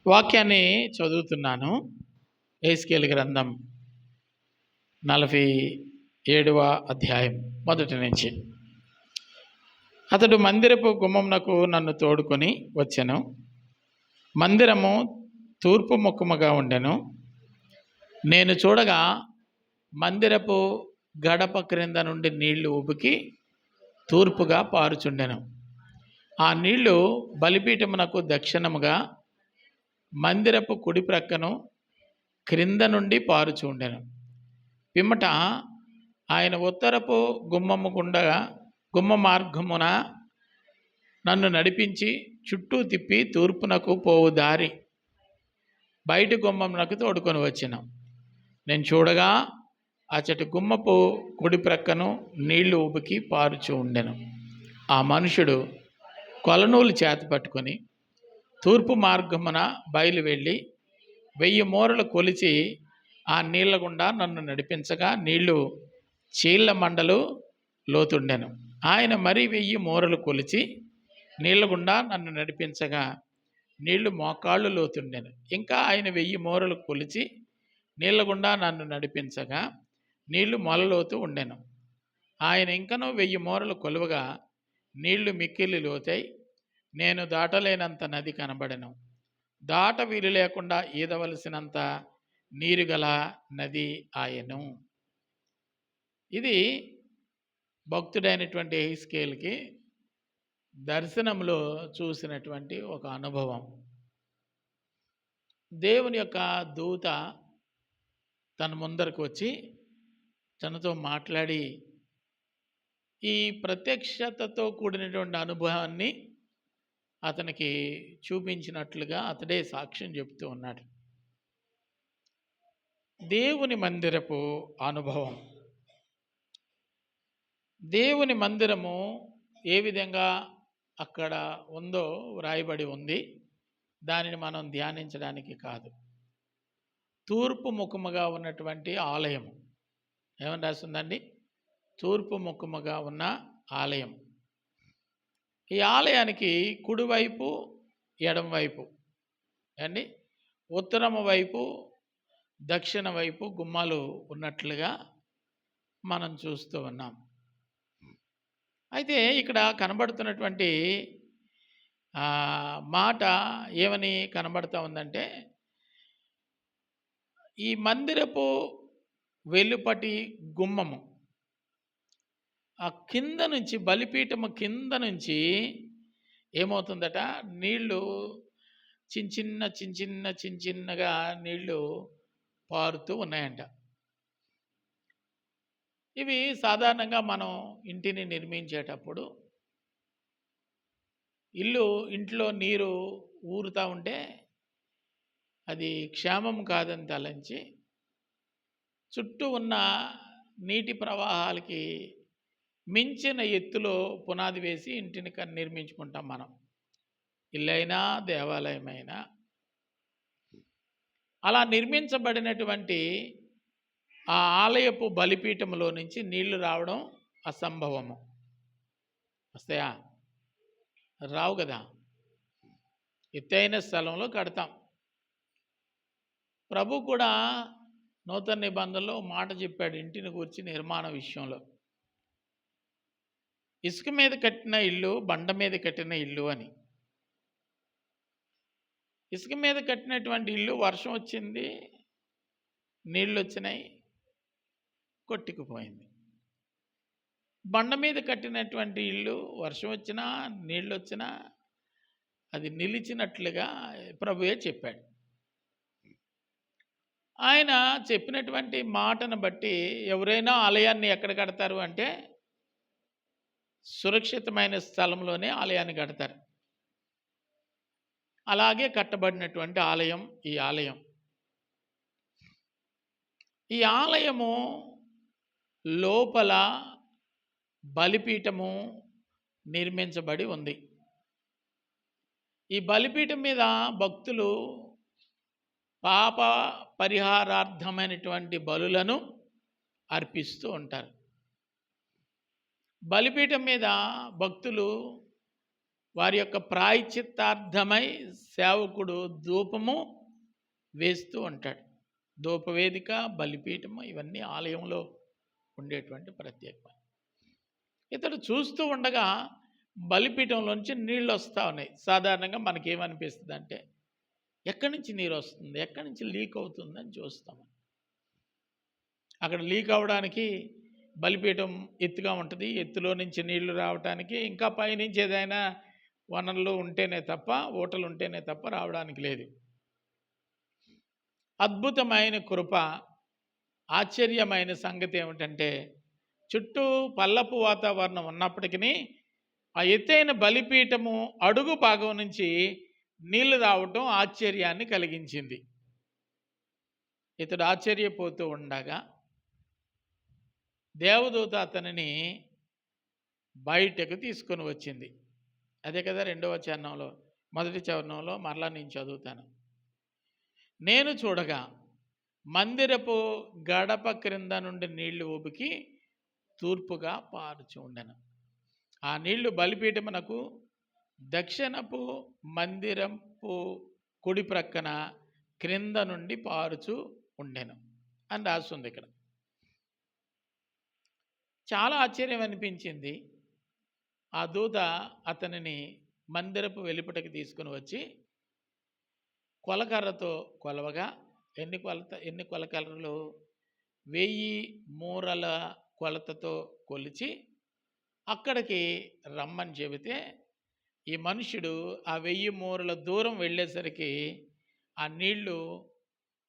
వాక్యాన్ని చదువుతున్నాను. యెహెజ్కేలు గ్రంథం 47వ అధ్యాయం మొదటి నుంచి. అతడు మందిరపు గుమ్మమునకు నన్ను తోడుకొని వచ్చెను. మందిరము తూర్పు ముఖముగా ఉండెను. నేను చూడగా మందిరపు గడప క్రింద నుండి నీళ్లు ఉబికి తూర్పుగా పారుచుండెను. ఆ నీళ్లు బలిపీఠమునకు దక్షిణముగా మందిరపు కుడి ప్రక్కను క్రింద నుండి పారుచుండెను. పిమ్మట ఆయన ఉత్తరపు గుమ్మము గుండా గుమ్మ మార్గమున నన్ను నడిపించి చుట్టూ తిప్పి తూర్పునకు పోవు దారి బయటి గుమ్మమునకు తోడుకొని వచ్చిన. నేను చూడగా అచటి గుమ్మపు కుడి ప్రక్కను నీళ్లు ఉబికి పారుచు ఉండెను. ఆ మనుషుడు కొలనూలు చేత పట్టుకొని తూర్పు మార్గమున బయలు వెళ్ళి 1000 మూరలు కొలిచి ఆ నీళ్ల గుండా నన్ను నడిపించగా నీళ్లు చీళ్ల మండలు లోతుండెను. ఆయన మరి 1000 మూరలు కొలిచి నీళ్ల గుండా నన్ను నడిపించగా నీళ్లు మోకాళ్ళు లోతుండెను. ఇంకా ఆయన 1000 మూరలు కొలిచి నీళ్ల గుండా నన్ను నడిపించగా నీళ్లు మొలలోతు ఉండెను. ఆయన ఇంకనూ 1000 మూరలు కొలువగా నీళ్లు మిక్కిలి లోతై నేను దాటలేనంత నది కనబడెను. దాట వీలు లేకుండా ఈదవలసినంత నీరు గల నది ఆయను. ఇది భక్తుడైనటువంటి యెహెజ్కేలుకి దర్శనంలో చూసినటువంటి ఒక అనుభవం. దేవుని యొక్క దూత తన ముందరకు వచ్చి తనతో మాట్లాడి ఈ ప్రత్యక్షతతో కూడినటువంటి అనుభవాన్ని అతనికి చూపించినట్లుగా అతడే సాక్ష్యం చెప్తూ ఉన్నాడు. దేవుని మందిరపు అనుభవం. దేవుని మందిరము ఏ విధంగా అక్కడ ఉందో వ్రాయబడి ఉంది. దానిని మనం ధ్యానించడానికి కాదు. తూర్పు ముఖముగా ఉన్నటువంటి ఆలయం. ఏమని రాస్తుందండి? తూర్పు ముఖముగా ఉన్న ఆలయం. ఈ ఆలయానికి కుడివైపు ఎడమవైపు అండి, ఉత్తరము వైపు దక్షిణ వైపు గుమ్మాలు ఉన్నట్లుగా మనం చూస్తూ ఉన్నాం. అయితే ఇక్కడ కనబడుతున్నటువంటి మాట ఏమని కనబడుతూ ఉందంటే, ఈ మందిరపు వెలుపటి గుమ్మము ఆ కింద నుంచి, బలిపీఠము కింద నుంచి ఏమవుతుందట, నీళ్లు చిన్నగా నీళ్లు పారుతూ ఉన్నాయంట. ఇవి సాధారణంగా మనం ఇంటిని నిర్మించేటప్పుడు ఇంట్లో నీరు ఊరుతూ ఉంటే అది క్షేమం కాదని తలంచి చుట్టూ ఉన్న నీటి ప్రవాహాలకి మించిన ఎత్తులో పునాది వేసి ఇంటిని నిర్మించుకుంటాం మనం. ఇల్లైనా దేవాలయమైనా అలా నిర్మించబడినటువంటి ఆ ఆలయపు బలిపీఠంలో నుంచి నీళ్లు రావడం అసంభవము. వస్తాయా? రావు కదా. ఎత్తైన స్థలంలో కడతాం. ప్రభు కూడా నూతన నిబంధనలో మాట చెప్పాడు ఇంటిని గురించి నిర్మాణ విషయంలో. ఇసుక మీద కట్టిన ఇల్లు, బండ మీద కట్టిన ఇల్లు అని. ఇసుక మీద కట్టినటువంటి ఇల్లు వర్షం వచ్చింది, నీళ్ళు వచ్చినాయి, కొట్టుకుపోయింది. బండ మీద కట్టినటువంటి ఇల్లు వర్షం వచ్చినా నీళ్ళు వచ్చినా అది నిలిచినట్లుగా ప్రభువే చెప్పాడు. ఆయన చెప్పినటువంటి మాటను బట్టి ఎవరైనా ఆలయాన్ని ఎక్కడ కడతారు అంటే సురక్షితమైన స్థలంలోనే ఆలయాన్ని కడతారు. అలాగే కట్టబడినటువంటి ఆలయం ఈ ఆలయం. ఈ ఆలయము లోపల బలిపీఠము నిర్మించబడి ఉంది. ఈ బలిపీఠం మీద భక్తులు పాప పరిహారార్థమైనటువంటి బలులను అర్పిస్తూ ఉంటారు. బలిపీఠం మీద భక్తులు వారి యొక్క ప్రాయశ్చిత్తార్థమై సేవకుడు ధూపము వేస్తూ ఉంటాడు. ధూపవేదిక, బలిపీఠము ఇవన్నీ ఆలయంలో ఉండేటువంటి ప్రత్యేకత. ఇతడు చూస్తూ ఉండగా బలిపీఠంలోంచి నీళ్ళు వస్తూ ఉన్నాయి. సాధారణంగా మనకేమనిపిస్తుంది అంటే, ఎక్కడి నుంచి నీరు వస్తుంది, ఎక్కడి నుంచి లీక్ అవుతుందని చూస్తాము. అక్కడ లీక్ అవ్వడానికి బలిపీఠం ఎత్తుగా ఉంటుంది. ఎత్తులో నుంచి నీళ్లు రావడానికి ఇంకా పైనుంచి ఏదైనా వనరులు ఉంటేనే తప్ప, ఊటలు ఉంటేనే తప్ప రావడానికి లేదు. అద్భుతమైన కృప, ఆశ్చర్యమైన సంగతి ఏమిటంటే, చుట్టూ పల్లపు వాతావరణం ఉన్నప్పటికీ ఆ ఎత్తైన బలిపీఠము అడుగు భాగం నుంచి నీళ్లు రావటం ఆశ్చర్యాన్ని కలిగించింది. ఇతడు ఆశ్చర్యపోతూ ఉండగా దేవదూత అతనిని బయటకు తీసుకొని వచ్చింది. అదే కదా 2వ చరణంలో, మొదటి చరణంలో మరలా నేను చదువుతాను. నేను చూడగా మందిరపు గడప క్రింద నుండి నీళ్లు ఉబికి తూర్పుగా పారుచు ఉండెను. ఆ నీళ్లు బలిపీఠమునకు దక్షిణపు మందిరపు కుడి ప్రక్కన క్రింద నుండి పారుచు ఉండెను అని రాస్తుంది ఇక్కడ. చాలా ఆశ్చర్యం అనిపించింది. ఆ దూత అతనిని మందిరపు వెలుపటికి తీసుకుని వచ్చి కొలకర్రతో కొలవగా, ఎన్ని కొలకర్రలు? 1000 మూరల కొలతతో కొలిచి అక్కడికి రమ్మని చెబితే, ఈ మనుషుడు ఆ 1000 మూరల దూరం వెళ్ళేసరికి ఆ నీళ్లు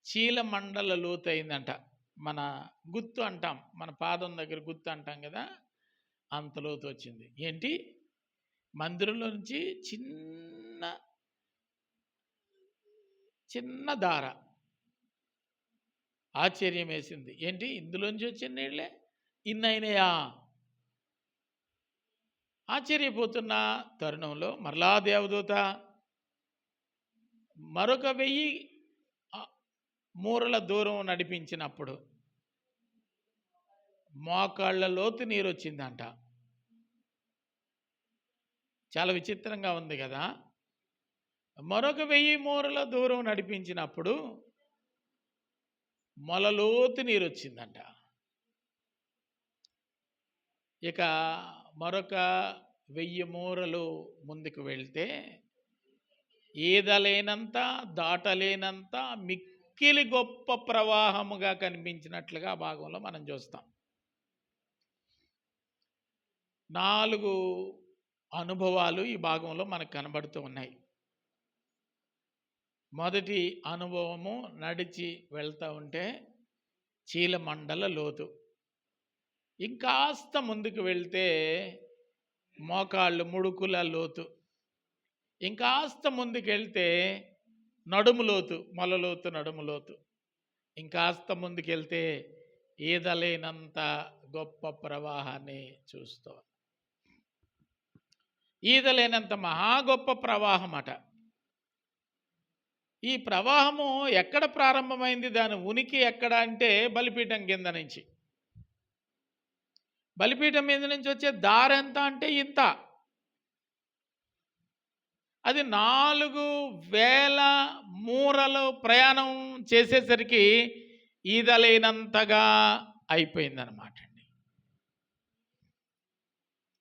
చీలమండల లోతయిందంట. మన గుత్తు అంటాం, మన పాదం దగ్గర గుత్తు అంటాం కదా, అంత లోతు వచ్చింది. ఏంటి? మందిరంలో నుంచి చిన్న దార. ఆశ్చర్యం వేసింది. ఏంటి, ఇందులోంచి వచ్చిన నీళ్ళే ఇన్నైనయా? ఆశ్చర్యపోతున్న తరుణంలో మరలా దేవదూత మరొక 1000 మూరల దూరం నడిపించినప్పుడు మోకాళ్ళ లోతు నీరు వచ్చిందంట. చాలా విచిత్రంగా ఉంది కదా. మరొక 1000 మూరల దూరం నడిపించినప్పుడు మొలలోతు నీరు వచ్చిందంట. ఇక మరొక 1000 మూరలు ముందుకు వెళ్తే ఈదలేనంత, దాటలేనంత మిక్కిలి గొప్ప ప్రవాహముగా కనిపించినట్లుగా ఆ భాగంలో మనం చూస్తాం. 4 అనుభవాలు ఈ భాగంలో మనకు కనబడుతూ ఉన్నాయి. మొదటి అనుభవము, నడిచి వెళ్తూ ఉంటే చీలమండల లోతు. ఇంకాస్త ముందుకు వెళ్తే మోకాళ్ళు ముడుకుల లోతు. ఇంకాస్త ముందుకు వెళ్తే నడుము లోతు, మొలలోతు, నడుము లోతు. ఇంకాస్త ముందుకెళ్తే ఈదలేనంత గొప్ప ప్రవాహాన్ని చూస్తూ, ఈదలేనంత మహా గొప్ప ప్రవాహం అట. ఈ ప్రవాహము ఎక్కడ ప్రారంభమైంది, దాని ఉనికి ఎక్కడ అంటే బలిపీఠం కింద నుంచి. బలిపీఠం మీద నుంచి వచ్చే దారి ఎంత అంటే ఇంత. అది 4000 మూరలు ప్రయాణం చేసేసరికి ఈదలేనంతగా అయిపోయిందన్నమాట అండి.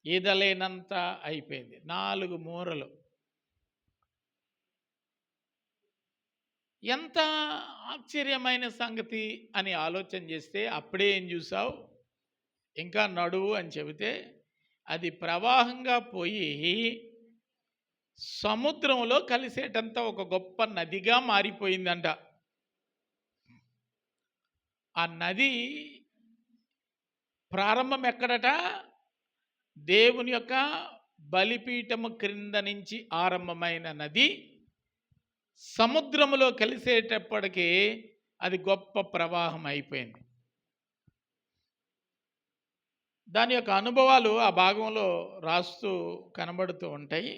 ఈదలేనంత అయిపోయింది. 4 మూరలు. ఎంత ఆశ్చర్యమైన సంగతి అని ఆలోచన చేస్తే, అప్పుడే ఏం చూసావు, ఇంకా నడువు అని చెబితే అది ప్రవాహంగా పోయి సముద్రంలో కలిసేటంత ఒక గొప్ప నదిగా మారిపోయిందంట. ఆ నది ప్రారంభం ఎక్కడట? దేవుని యొక్క బలిపీఠము క్రింద నుంచి ఆరంభమైన నది సముద్రములో కలిసేటప్పటికీ అది గొప్ప ప్రవాహం అయిపోయింది. దాని యొక్క అనుభవాలు ఆ భాగంలో రాస్తూ కనబడుతూ ఉంటాయి.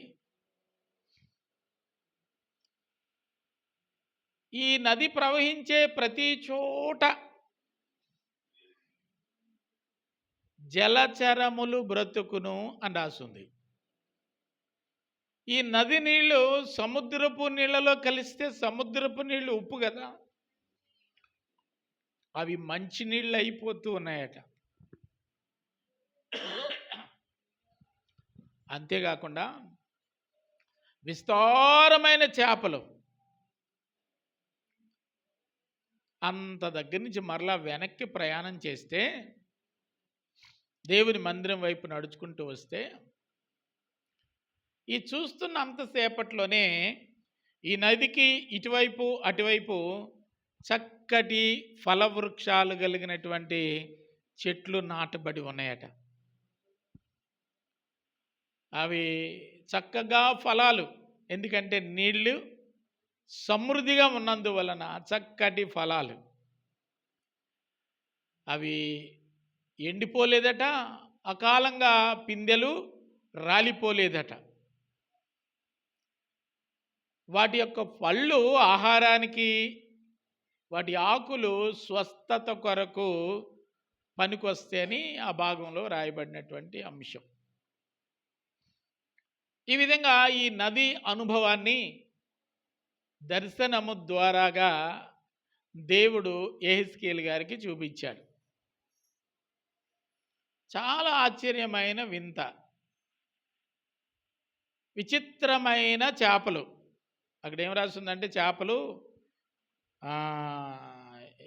ఈ నది ప్రవహించే ప్రతి చోట జలచరములు బ్రతుకును అని రాస్తుంది. ఈ నది నీళ్లు సముద్రపు నీళ్ళలో కలిస్తే సముద్రపు నీళ్లు ఉప్పు కదా, అవి మంచి నీళ్ళు అయిపోతూ ఉన్నాయట. అంతేకాకుండా విస్తారమైన చేపలు. అంత దగ్గర నుంచి మరలా వెనక్కి ప్రయాణం చేస్తే, దేవుని మందిరం వైపు నడుచుకుంటూ వస్తే, ఈ చూస్తున్న అంతసేపట్లోనే ఈ నదికి ఇటువైపు అటువైపు చక్కటి ఫలవృక్షాలు కలిగినటువంటి చెట్లు నాటబడి ఉన్నాయట. అవి చక్కగా ఫలాలు, ఎందుకంటే నీళ్లు సమృద్ధిగా ఉన్నందువలన చక్కటి ఫలాలు. అవి ఎండిపోలేదట, అకాలంగా పిందెలు రాలిపోలేదట. వాటి యొక్క పళ్ళు ఆహారానికి, వాటి ఆకులు స్వస్థత కొరకు పనికొస్తాయని ఆ భాగంలో రాయబడినటువంటి అంశం. ఈ విధంగా ఈ నది అనుభవాన్ని దర్శనము ద్వారాగా దేవుడు యెహెజ్కేలు గారికి చూపించాడు. చాలా ఆశ్చర్యమైన వింత, విచిత్రమైన చేపలు. అక్కడ ఏం రాస్తుందంటే చేపలు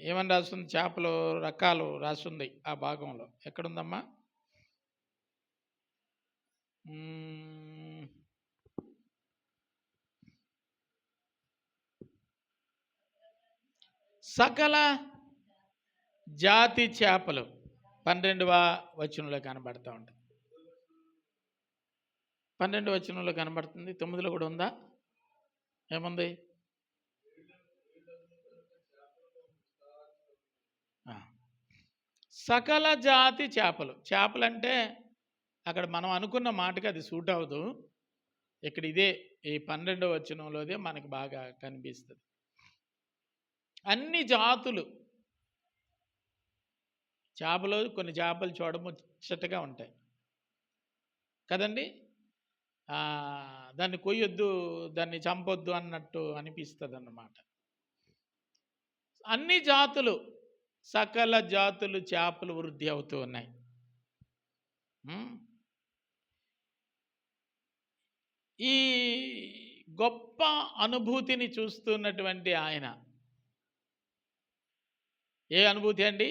ఏమని రాస్తుంది, చేపలు రకాలు రాస్తుంది ఆ భాగంలో. ఎక్కడుందమ్మా? సకల జాతి చేపలు 12వ వచనంలో కనబడతా ఉంటుంది. 12వ వచనంలో కనబడుతుంది. 9లో కూడా ఉందా? ఏముంది? సకల జాతి చేపలు. చేపలంటే అక్కడ మనం అనుకున్న మాటకి అది సూట్ అవ్వదు. ఇక్కడ ఇదే ఈ 12వ వచనంలోదే మనకు బాగా కనిపిస్తుంది. అన్ని జాతులు చేపలు. కొన్ని చేపలు చూడముచ్చటగా ఉంటాయి కదండి. దాన్ని కొయ్యొద్దు, దాన్ని చంపొద్దు అన్నట్టు అనిపిస్తుంది అన్నమాట. అన్ని జాతులు, సకల జాతులు చేపలు వృద్ధి అవుతూ ఉన్నాయి. ఈ గొప్ప అనుభూతిని చూస్తున్నటువంటి ఆయన, ఏ అనుభూతి అండి?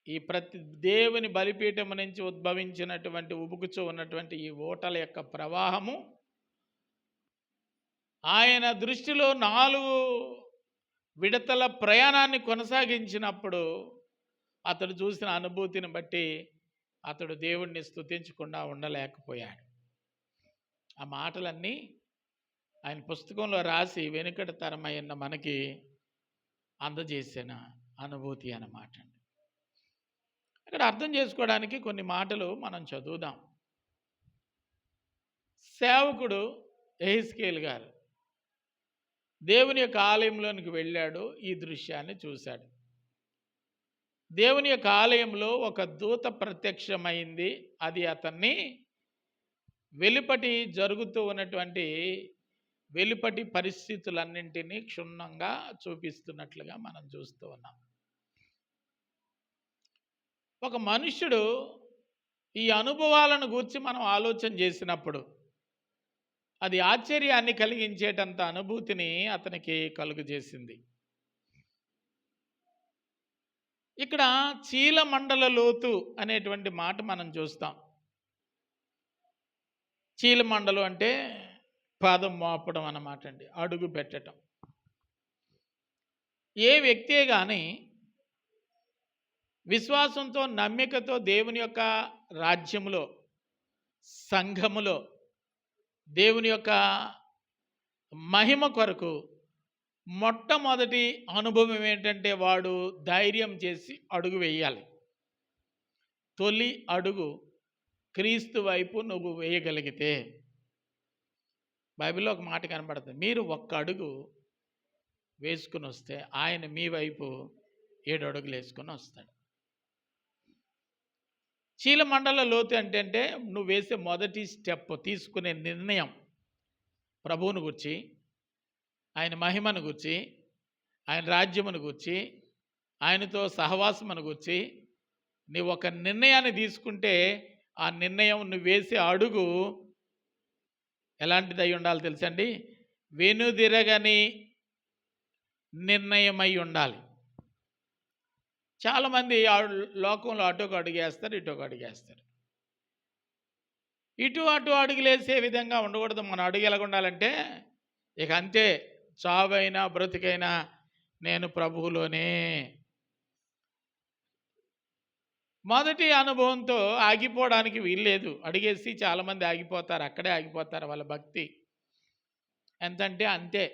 ఈ ప్రతి దేవుని బలిపీఠం నుంచి ఉద్భవించినటువంటి ఉబుకుచూ ఉన్నటువంటి ఈ ఓటల యొక్క ప్రవాహము ఆయన దృష్టిలో 4 విడతల ప్రయాణాన్ని కొనసాగించినప్పుడు అతడు చూసిన అనుభూతిని బట్టి అతడు దేవుణ్ణి స్తుతించకుండా ఉండలేకపోయాడు. ఆ మాటలన్నీ ఆయన పుస్తకంలో రాసి వెనుకటి తరమైన మనకి అందజేసిన అనుభూతి అన్నమాట. ఇక్కడ అర్థం చేసుకోవడానికి కొన్ని మాటలు మనం చదువుదాం. సేవకుడు యెహెజ్కేలు గారు దేవుని యొక్క ఆలయంలోనికి వెళ్ళాడు. ఈ దృశ్యాన్ని చూశాడు. దేవుని యొక్క ఆలయంలో ఒక దూత ప్రత్యక్షమైంది. అది అతన్ని వెలుపటి జరుగుతూ ఉన్నటువంటి వెలుపటి పరిస్థితులన్నింటినీ క్షుణ్ణంగా చూపిస్తున్నట్లుగా మనం చూస్తూ ఉన్నాం. ఒక మనుష్యుడు ఈ అనుభవాలను గూర్చి మనం ఆలోచన చేసినప్పుడు అది ఆశ్చర్యాన్ని కలిగించేటంత అనుభూతిని అతనికి కలుగజేసింది. ఇక్కడ చీలమండల లోతు అనేటువంటి మాట మనం చూస్తాం. చీలమండలు అంటే పాదం మోపడం అన్నమాట అండి, అడుగు పెట్టడం. ఏ వ్యక్తే కానీ విశ్వాసంతో, నమ్మికతో దేవుని యొక్క రాజ్యములో, సంఘములో, దేవుని యొక్క మహిమ కొరకు మొట్టమొదటి అనుభవం ఏంటంటే వాడు ధైర్యం చేసి అడుగు వేయాలి. తొలి అడుగు క్రీస్తు వైపు నువ్వు వేయగలిగితే, బైబిల్లో ఒక మాట కనబడుతుంది, మీరు ఒక్క అడుగు వేసుకుని వస్తే ఆయన మీ వైపు 7 అడుగులు వేసుకొని వస్తాడు. చీలమండల లోతు అంటే నువ్వు వేసే మొదటి స్టెప్, తీసుకునే నిర్ణయం ప్రభువును గూర్చి, ఆయన మహిమను గూర్చి, ఆయన రాజ్యమును గూర్చి, ఆయనతో సహవాసమును గూర్చి నీవు ఒక నిర్ణయాన్ని తీసుకుంటే ఆ నిర్ణయం నువ్వు వేసే అడుగు ఎలాంటిది అయి ఉండాలి తెలుసండి? వెనుదిరగని నిర్ణయమై ఉండాలి. చాలామంది లోకంలో అటొక అడుగేస్తారు, ఇటొక అడుగేస్తారు. ఇటు అటు అడుగులేసే విధంగా ఉండకూడదు. మన అడుగు ఎలాగ ఉండాలంటే ఇక అంతే, చావైనా బ్రతికైనా నేను ప్రభువులోనే. మొదటి అనుభవంతో ఆగిపోవడానికి వీల్లేదు. అడిగేసి చాలామంది ఆగిపోతారు, అక్కడే ఆగిపోతారు. వాళ్ళ భక్తి ఎంతంటే అంతే.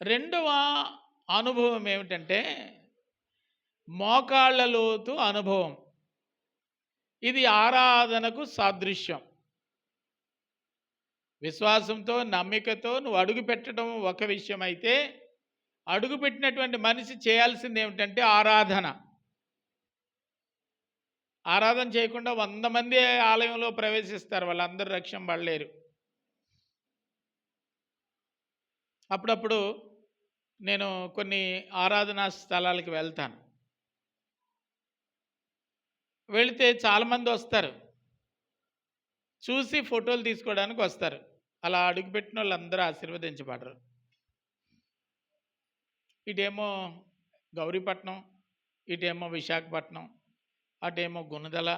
రెండవ అనుభవం ఏమిటంటే మోకాళ్ళ లోతు అనుభవం. ఇది ఆరాధనకు సాదృశ్యం. విశ్వాసంతో, నమ్మికతో నువ్వు అడుగు పెట్టడం ఒక విషయం అయితే, అడుగు పెట్టినటువంటి మనిషి చేయాల్సింది ఏమిటంటే ఆరాధన. ఆరాధన చేయకుండా 100 మంది ఆలయంలో ప్రవేశిస్తారు, వాళ్ళందరూ రక్షణ పడలేరు. అప్పుడప్పుడు నేను కొన్ని ఆరాధనా స్థలాలకు వెళ్తాను. వెళితే చాలామంది వస్తారు, చూసి ఫోటోలు తీసుకోవడానికి వస్తారు. అలా అడుగుపెట్టిన వాళ్ళందరూ ఆశీర్వదించబడరు. ఇటేమో గౌరీపట్నం, ఇటేమో విశాఖపట్నం, అటేమో గుణదల,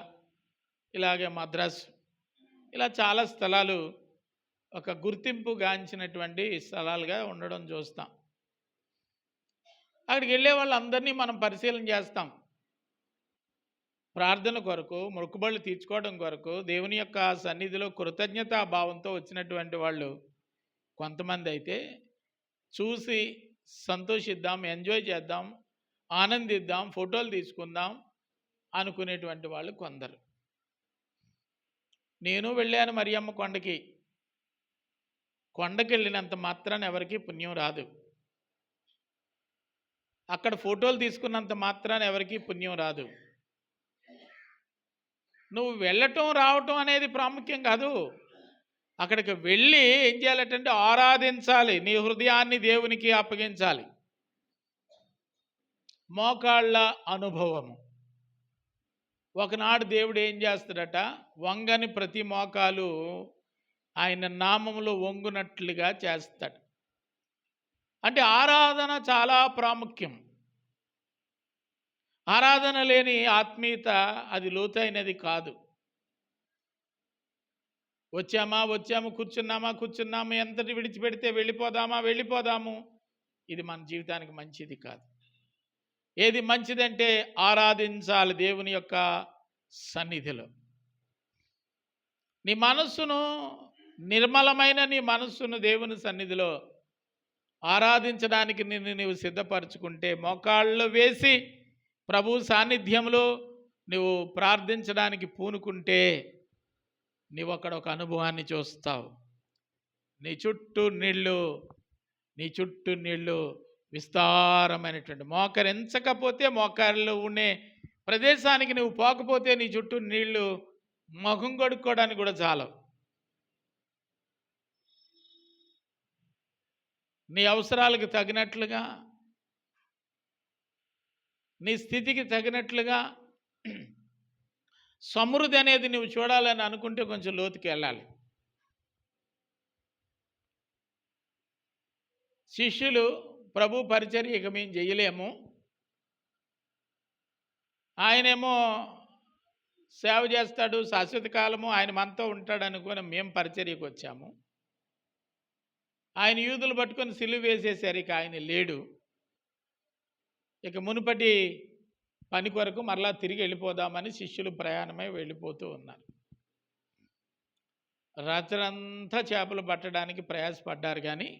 ఇలాగే మద్రాసు, ఇలా చాలా స్థలాలు ఒక గుర్తింపు గాంచినటువంటి స్థలాలుగా ఉండడం చూస్తాం. అక్కడికి వెళ్ళే వాళ్ళందరినీ మనం పరిశీలన చేస్తాం. ప్రార్థన కొరకు, మొక్కుబళ్ళు తీర్చుకోవడం కొరకు, దేవుని యొక్క సన్నిధిలో కృతజ్ఞతా భావంతో వచ్చినటువంటి వాళ్ళు కొంతమంది అయితే, చూసి సంతోషిద్దాం, ఎంజాయ్ చేద్దాం, ఆనందిద్దాం, ఫోటోలు తీసుకుందాం అనుకునేటువంటి వాళ్ళు కొందరు. నేను వెళ్ళాను మరియమ్మ కొండకి. కొండకి వెళ్ళినంత మాత్రాన ఎవరికి పుణ్యం రాదు. అక్కడ ఫోటోలు తీసుకున్నంత మాత్రాన ఎవరికి పుణ్యం రాదు. నువ్వు వెళ్ళటం రావటం అనేది ప్రాముఖ్యం కాదు. అక్కడికి వెళ్ళి ఏం చేయాలంటే ఆరాధించాలి, నీ హృదయాన్ని దేవునికి అప్పగించాలి. మోకాళ్ళ అనుభవము. ఒకనాడు దేవుడు ఏం చేస్తాడట, వంగని ప్రతి మోకాలు ఆయన నామములో వంగునట్లుగా చేస్తాడు. అంటే ఆరాధన చాలా ప్రాముఖ్యం. ఆరాధన లేని ఆత్మీయత అది లోతైనది కాదు. వచ్చాము, కూర్చున్నాము, ఎంతటి విడిచిపెడితే వెళ్ళిపోదాము, ఇది మన జీవితానికి మంచిది కాదు. ఏది మంచిదంటే ఆరాధించాలి దేవుని యొక్క సన్నిధిలో. నీ మనస్సును, నిర్మలమైన నీ మనస్సును దేవుని సన్నిధిలో ఆరాధించడానికి నీవు సిద్ధపరచుకుంటే, మోకాళ్ళు వేసి ప్రభు సాన్నిధ్యంలో నువ్వు ప్రార్థించడానికి పూనుకుంటే నీవు అక్కడ ఒక అనుభవాన్ని చూస్తావు. నీ చుట్టూ నీళ్లు విస్తారమైనటువంటి, మోకరించకపోతే, మోకాళ్ళు ఉండే ప్రదేశానికి నువ్వు పోకపోతే నీ చుట్టూ నీళ్లు ముఖం కడుక్కోవడానికి కూడా చాలవు. నీ అవసరాలకు తగినట్లుగా, నీ స్థితికి తగినట్లుగా సమృద్ధి అనేది నువ్వు చూడాలని అనుకుంటే కొంచెం లోతుకి వెళ్ళాలి. శిష్యులు ప్రభు పరిచర్య ఇక మేము చేయలేము, ఆయనేమో సేవ చేస్తాడు, శాశ్వత కాలము ఆయన మనతో ఉంటాడు అనుకుని మేము పరిచర్యకు వచ్చాము. ఆయన యూదులు పట్టుకొని సిలువ వేసేసరికి ఇక ఆయన లేడు. ఇక మునుపటి పని కొరకు మరలా తిరిగి వెళ్ళిపోదామని శిష్యులు ప్రయాణమై వెళ్ళిపోతూ ఉన్నారు. రాత్రంతా చేపలు పట్టడానికి ప్రయాసపడ్డారు, కానీ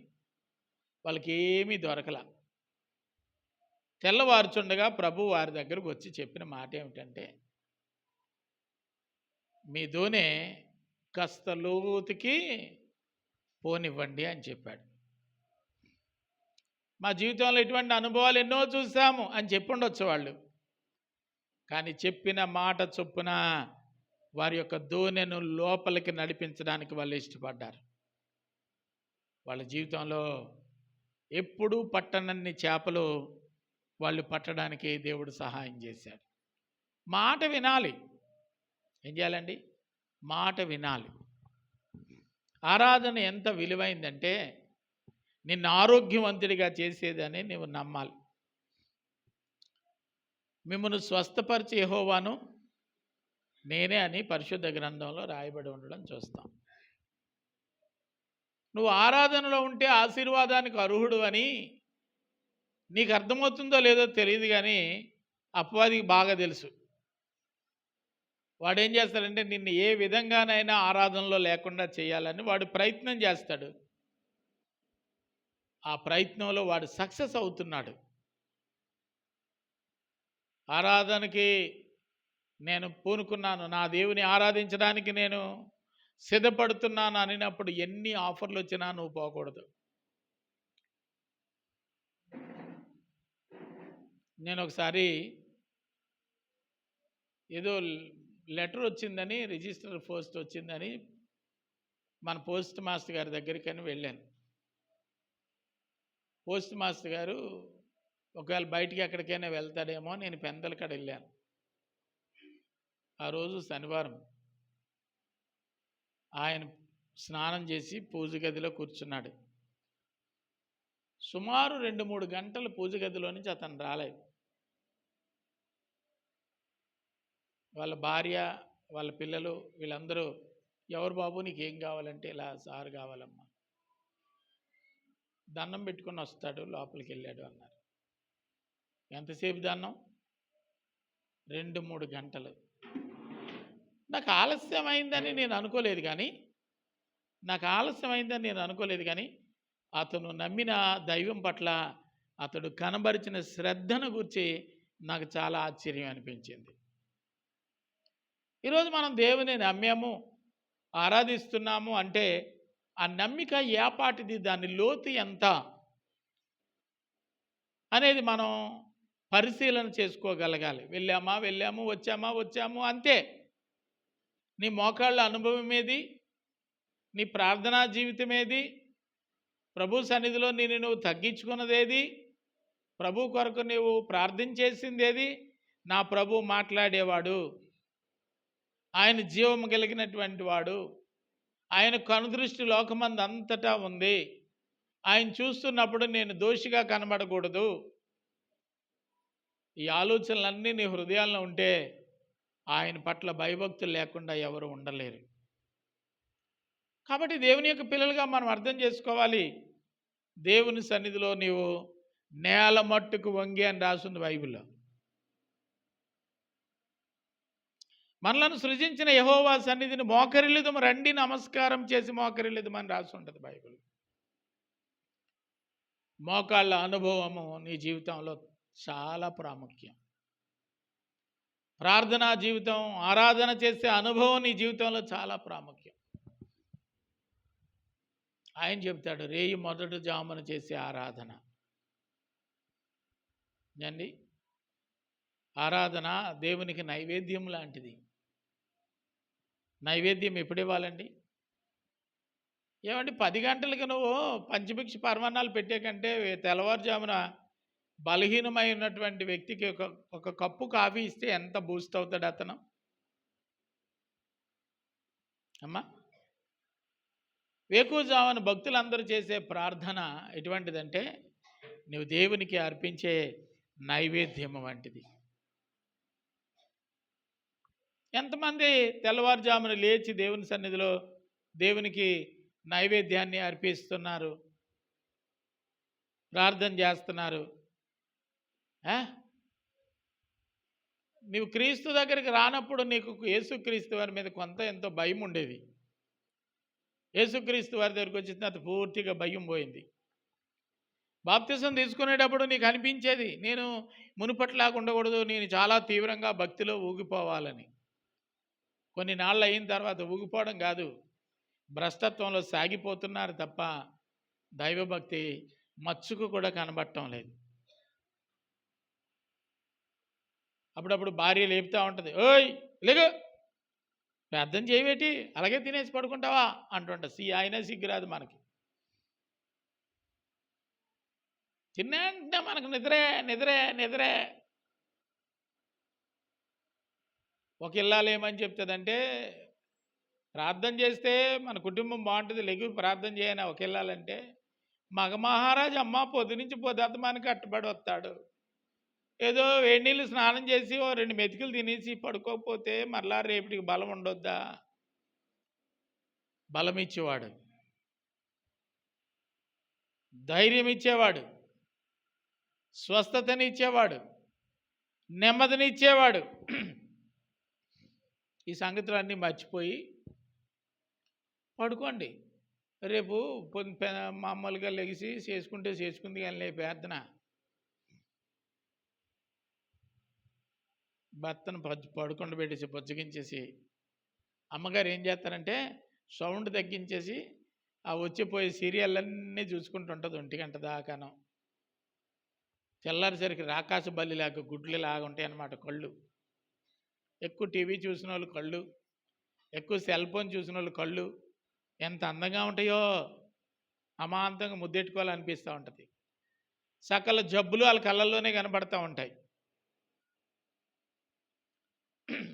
వాళ్ళకి ఏమీ దొరకల. తెల్లవారుచుండగా ప్రభు వారి దగ్గరకు వచ్చి చెప్పిన మాట ఏమిటంటే, మీ దోనె కాస్త లోతుకి పోనివ్వండి అని చెప్పాడు. మా జీవితంలో ఇటువంటి అనుభవాలు ఎన్నో చూసాము అని చెప్పుండొచ్చు వాళ్ళు, కానీ చెప్పిన మాట చొప్పున వారి యొక్క దోణెను లోపలికి నడిపించడానికి వాళ్ళు ఇష్టపడ్డారు. వాళ్ళ జీవితంలో ఎప్పుడూ పట్టనన్ని చేపలు వాళ్ళు పట్టడానికి దేవుడు సహాయం చేశాడు. మాట వినాలి. ఏం చేయాలండి? మాట వినాలి. ఆరాధన ఎంత విలువైందంటే నిన్ను ఆరోగ్యవంతుడిగా చేసేదని నువ్వు నమ్మాలి. మిమ్మల్ని స్వస్థపరిచే యెహోవాను నేనే అని పరిశుద్ధ గ్రంథంలో రాయబడి ఉండడం చూస్తాం. నువ్వు ఆరాధనలో ఉంటే ఆశీర్వాదానికి అర్హుడు అని నీకు అర్థమవుతుందో లేదో తెలియదు, కానీ అపవాదికి బాగా తెలుసు. వాడు ఏం చేస్తాడంటే నిన్ను ఏ విధంగానైనా ఆరాధనలో లేకుండా చేయాలని వాడు ప్రయత్నం చేస్తాడు. ఆ ప్రయత్నంలో వాడు సక్సెస్ అవుతున్నాడు. ఆరాధనకి నేను పూనుకున్నాను, నా దేవుని ఆరాధించడానికి నేను సిద్ధపడుతున్నాను అనినప్పుడు ఎన్ని ఆఫర్లు వచ్చినా నువ్వు పోకూడదు. నేను ఒకసారి ఏదో లెటర్ వచ్చిందని, రిజిస్టర్ పోస్ట్ వచ్చిందని మన పోస్ట్ మాస్టర్ గారి దగ్గరికి వెళ్ళాను. పోస్ట్ మాస్టర్ గారు ఒకవేళ బయటికి ఎక్కడికైనా వెళ్తాడేమో నేను పెందలకాడ వెళ్ళాను. ఆ రోజు శనివారం. ఆయన స్నానం చేసి పూజ గదిలో కూర్చున్నాడు. సుమారు 2-3 గంటలు పూజ గదిలో నుంచి అతను రాలేదు. వాళ్ళ భార్య, వాళ్ళ పిల్లలు వీళ్ళందరూ, ఎవరు బాబు నీకేం కావాలంటే, ఇలా సార్ కావాలమ్మా, దండం పెట్టుకుని వస్తాడు, లోపలికి వెళ్ళాడు అన్నారు. ఎంతసేపు దండం? 2-3 గంటలు. నాకు ఆలస్యమైందని నేను అనుకోలేదు కానీ అతను నమ్మిన దైవం పట్ల అతడు కనబరిచిన శ్రద్ధను గురించి నాకు చాలా ఆశ్చర్యం అనిపించింది. ఈరోజు మనం దేవుని నమ్మాము, ఆరాధిస్తున్నాము అంటే ఆ నమ్మిక ఏపాటిది, దాని లోతు ఎంత అనేది మనం పరిశీలన చేసుకోగలగాలి. వెళ్ళాము, వచ్చాము అంతే. నీ మోకాళ్ళ అనుభవం ఏది? నీ ప్రార్థనా జీవితం ఏది? ప్రభు సన్నిధిలో నువ్వు తగ్గించుకున్నదేది? ప్రభు కొరకు నువ్వు ప్రార్థించేసింది ఏది? నా ప్రభు మాట్లాడేవాడు, ఆయన జీవము కలిగినటువంటి వాడు, ఆయన కనుదృష్టి లోకమందు అంతటా ఉంది, ఆయన చూస్తున్నప్పుడు నేను దోషిగా కనబడకూడదు. ఈ ఆలోచనలన్నీ నీ హృదయాల్లో ఉంటే ఆయన పట్ల భయభక్తులు లేకుండా ఎవరు ఉండలేరు. కాబట్టి దేవుని యొక్క పిల్లలుగా మనం అర్థం చేసుకోవాలి. దేవుని సన్నిధిలో నీవు నేల మట్టుకు వంగి అని రాసింది బైబిల్లో. మనలను సృజించిన యెహోవా సన్నిధిని మోకరిల్లుదము రండి, నమస్కారం చేసి మోకరిల్లుదము అని రాసి ఉంటుంది బైబిల్. మోకాళ్ళ అనుభవము నీ జీవితంలో చాలా ప్రాముఖ్యం. ప్రార్థనా జీవితం, ఆరాధన చేసే అనుభవం నీ జీవితంలో చాలా ప్రాముఖ్యం. ఆయన చెప్తాడు, రేయి మొదటి జామున చేసే ఆరాధన అండి. ఆరాధన దేవునికి నైవేద్యం లాంటిది. నైవేద్యం ఎప్పుడు ఇవ్వాలండి? ఏమండి, 10 గంటలకి నువ్వు పంచభిక్ష పరమాన్నాలు పెట్టే కంటే తెల్లవారుజామున బలహీనమై ఉన్నటువంటి వ్యక్తికి ఒక కప్పు కాఫీ ఇస్తే ఎంత బూస్ట్ అవుతాడు అతను? అమ్మా, వేకువజామున భక్తులందరూ చేసే ప్రార్థన ఎటువంటిదంటే నువ్వు దేవునికి అర్పించే నైవేద్యం వంటిది. ఎంతమంది తెల్లవారుజామున లేచి దేవుని సన్నిధిలో దేవునికి నైవేద్యాన్ని అర్పిస్తున్నారు, ప్రార్థన చేస్తున్నారు? నువ్వు క్రీస్తు దగ్గరికి రానప్పుడు నీకు యేసుక్రీస్తు వారి మీద కొంత ఎంతో భయం ఉండేది. యేసుక్రీస్తు వారి దగ్గరికి వచ్చిన తర్వాత పూర్తిగా భయం పోయింది. బాప్తిసం తీసుకునేటప్పుడు నీకు అనిపించేది, నేను మునుపట్లాగా ఉండకూడదు, నేను చాలా తీవ్రంగా భక్తిలో ఊగిపోవాలని. కొన్ని నాళ్ళు అయిన తర్వాత ఊగిపోవడం కాదు, భ్రష్టత్వంలో సాగిపోతున్నారు తప్ప దైవభక్తి మచ్చుకు కూడా కనబడటం లేదు. అప్పుడప్పుడు భార్య లేపుతూ ఉంటుంది, ఓయ్ లేగు, ప్రార్థన చేయవేటి, అలాగే తినేసి పడుకుంటావా అంటుంట. అయినా సిగ్గురాదు మనకి. తిన్నంటే మనకు నిద్రే నిద్రే నిద్రే. ఒక ఇల్లాలు ఏమని చెప్తుందంటే, ప్రార్థన చేస్తే మన కుటుంబం బాగుంటుంది, లెగు ప్రార్థన చేయని ఒక ఇల్లాలంటే, మగ మహారాజు అమ్మ పొద్దు నుంచి పొద్దుమానికి కట్టుబడి వస్తాడు, ఏదో వేడి నీళ్ళు స్నానం చేసి ఓ 2 మెతుకులు తినేసి పడుకోకపోతే మరలా రేపటికి బలం ఉండొద్దా? బలం ఇచ్చేవాడు, ధైర్యం ఇచ్చేవాడు, స్వస్థతనిచ్చేవాడు, నెమ్మదినిచ్చేవాడు. ఈ సంగతులన్నీ మర్చిపోయి పడుకోండి. రేపు మామూలుగా లెగిసి చేసుకుంది కానీ ప్రార్థన. భర్తను పడుకుండా పెట్టేసి బొజ్జగించేసి, అమ్మగారు ఏం చేస్తారంటే సౌండ్ తగ్గించేసి ఆ వచ్చిపోయే సీరియల్లన్నీ చూసుకుంటుంటుంది 1 గంట దాకాను. తెల్లారిసరికి రాకాసు బల్లిలాగా గుడ్లులాగా ఉంటాయి అన్నమాట కళ్ళు. ఎక్కువ టీవీ చూసిన వాళ్ళు కళ్ళు, ఎక్కువ సెల్ ఫోన్ చూసిన వాళ్ళు కళ్ళు ఎంత అందంగా ఉంటాయో, అమాంతంగా ముద్దెట్టుకోవాలనిపిస్తూ ఉంటుంది. సకల జబ్బులు వాళ్ళ కళ్ళల్లోనే కనబడుతూ ఉంటాయి.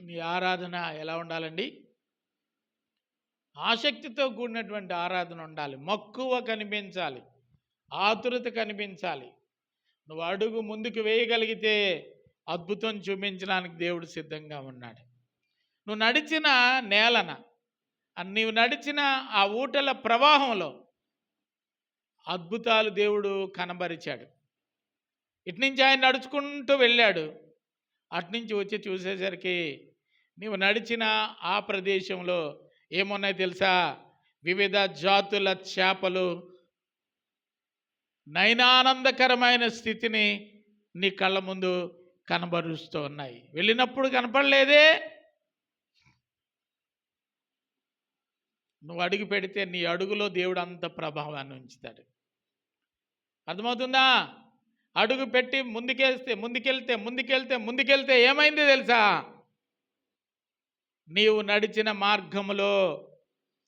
మీ ఆరాధన ఎలా ఉండాలండి? ఆసక్తితో కూడినటువంటి ఆరాధన ఉండాలి. మక్కువ కనిపించాలి, ఆతురత కనిపించాలి. నువ్వు అడుగు ముందుకు వేయగలిగితే అద్భుతం చూపించడానికి దేవుడు సిద్ధంగా ఉన్నాడు. నువ్వు నడిచిన నేలన, నీవు నడిచిన ఆ ఊటల ప్రవాహంలో అద్భుతాలు దేవుడు కనబరిచాడు. ఇట్నుంచి ఆయన నడుచుకుంటూ వెళ్ళాడు, అట్నుంచి వచ్చి చూసేసరికి నీవు నడిచిన ఆ ప్రదేశంలో ఏమున్నాయి తెలుసా? వివిధ జాతుల చేపలు నయనానందకరమైన స్థితిని నీ కళ్ళ ముందు కనబరుస్తూ ఉన్నాయి. వెళ్ళినప్పుడు కనపడలేదే, నువ్వు అడుగు పెడితే నీ అడుగులో దేవుడు అంత ప్రభావాన్ని ఉంచుతాడు. అర్థమవుతుందా? అడుగు పెట్టి ముందుకెళ్తే ఏమైంది తెలుసా? నీవు నడిచిన మార్గములో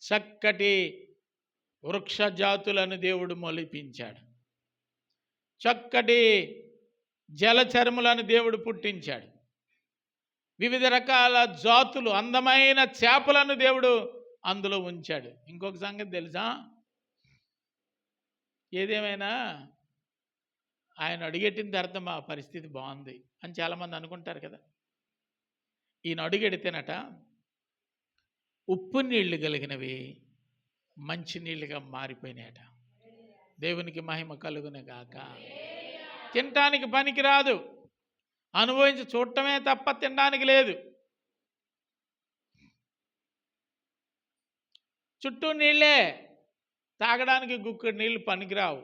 చక్కటి వృక్ష జాతులను దేవుడు మొలిపించాడు, చక్కటి జలచరములను దేవుడు పుట్టించాడు, వివిధ రకాల జాతులు అందమైన చేపలను దేవుడు అందులో ఉంచాడు. ఇంకొక సంగతి తెలుసా? ఏదేమైనా ఆయన అడుగెట్టిన తర్వాత మా పరిస్థితి బాగుంది అని చాలామంది అనుకుంటారు కదా. ఈయన అడుగెడితేనట ఉప్పు నీళ్లు కలిగినవి మంచి నీళ్ళుగా మారిపోయినాయట. దేవునికి మహిమ కలుగునే గాక. తినటానికి పనికి రాదు, అనుభవించి చూడటమే తప్ప తినడానికి లేదు. చుట్టూ నీళ్ళే, తాగడానికి గుక్కడి నీళ్ళు పనికిరావు.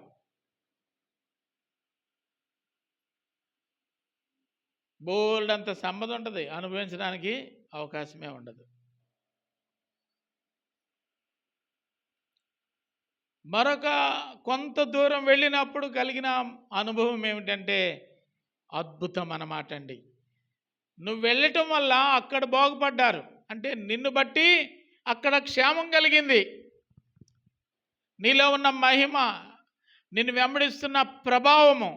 బోల్డ్ అంత సంపద ఉంటుంది, అనుభవించడానికి అవకాశమే ఉండదు. మరొక కొంత దూరం వెళ్ళినప్పుడు కలిగిన అనుభవం ఏమిటంటే అద్భుతం అన్నమాట అండి. నువ్వు వెళ్ళటం వల్ల అక్కడ బాగుపడ్డారు, అంటే నిన్ను బట్టి అక్కడ క్షేమం కలిగింది. నీలో ఉన్న మహిమ, నిన్ను వెంబడిస్తున్న ప్రభావము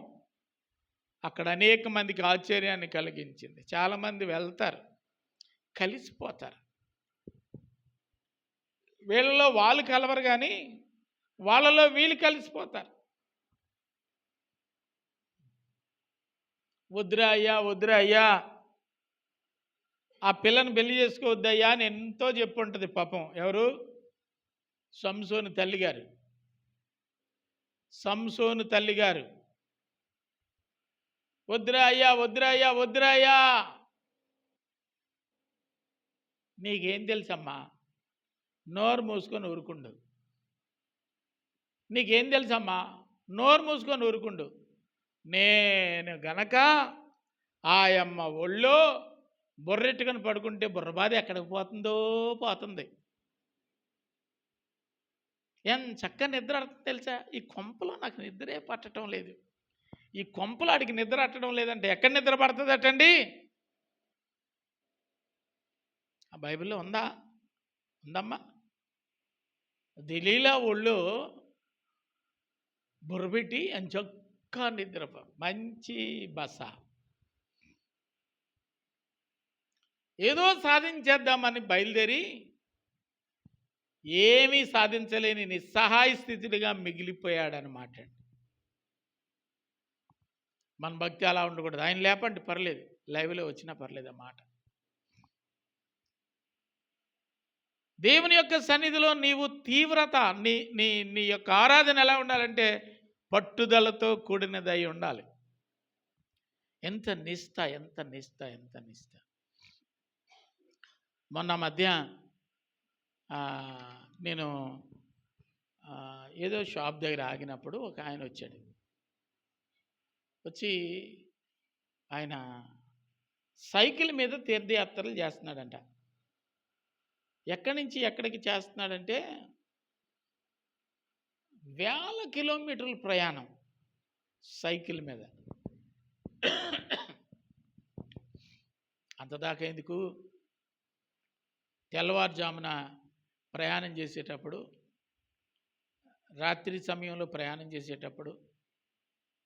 అక్కడ అనేక మందికి ఆశ్చర్యాన్ని కలిగించింది. చాలామంది వెళ్తారు, కలిసిపోతారు. వీళ్ళలో వాళ్ళు కలవరు కానీ వాళ్ళలో వీళ్ళు కలిసిపోతారు. వద్దురా అయ్యా ఆ పిల్లని పెళ్లి చేసుకోవద్దయ్యా అని ఎంతో చెప్పుంటుంది పాపం. ఎవరు? సంసోను తల్లిగారు. వద్దురా అయ్యా. నీకేం తెలుసమ్మా? నోరు మూసుకొని ఊరుకుండు. నీకేం తెలుసమ్మా? నోరు మూసుకొని ఊరుకుండు. నేను గనక ఆయమ్మ ఒళ్ళో బుర్రెట్టుకొని పడుకుంటే బుర్రబాధ ఎక్కడికి పోతుంది. ఎంత చక్కగా నిద్ర పడుతుంది తెలుసా? ఈ కొంపలో నాకు నిద్రే పట్టడం లేదు. ఈ కొంపలో ఆడికి నిద్ర పట్టడం లేదంటే ఎక్కడ నిద్ర పడుతుంది అటండి? ఆ బైబిల్లో ఉందా? ఉందమ్మా. దిలీలా ఒళ్ళో బుర్రబెట్టి ఎంచక్కా నిద్రపో, మంచి బస. ఏదో సాధించేద్దామని బయలుదేరి ఏమీ సాధించలేని నిస్సహాయ స్థితిగా మిగిలిపోయాడనమాట. మన భక్తి అలా ఉండకూడదు. ఆయన లేపండి పర్లేదు, లైవ్లో వచ్చినా పర్లేదు అన్నమాట. దేవుని యొక్క సన్నిధిలో నీవు తీవ్రత, నీ నీ నీ యొక్క ఆరాధన ఎలా ఉండాలంటే పట్టుదలతో కూడినదై ఉండాలి. ఎంత నిష్ఠ, ఎంత నిష్ఠ, ఎంత నిష్ఠ. మొన్న మధ్య నేను ఏదో షాప్ దగ్గర ఆగినప్పుడు ఒక ఆయన వచ్చాడు. వచ్చి ఆయన సైకిల్ మీద తీర్థయాత్రలు చేస్తున్నాడంట. ఎక్కడి నుంచి ఎక్కడికి చేస్తున్నాడంటే వేల కిలోమీటర్ల ప్రయాణం సైకిల్ మీద. అంతదాకా ఎందుకు, తెల్లవారుజామున ప్రయాణం చేసేటప్పుడు, రాత్రి సమయంలో ప్రయాణం చేసేటప్పుడు,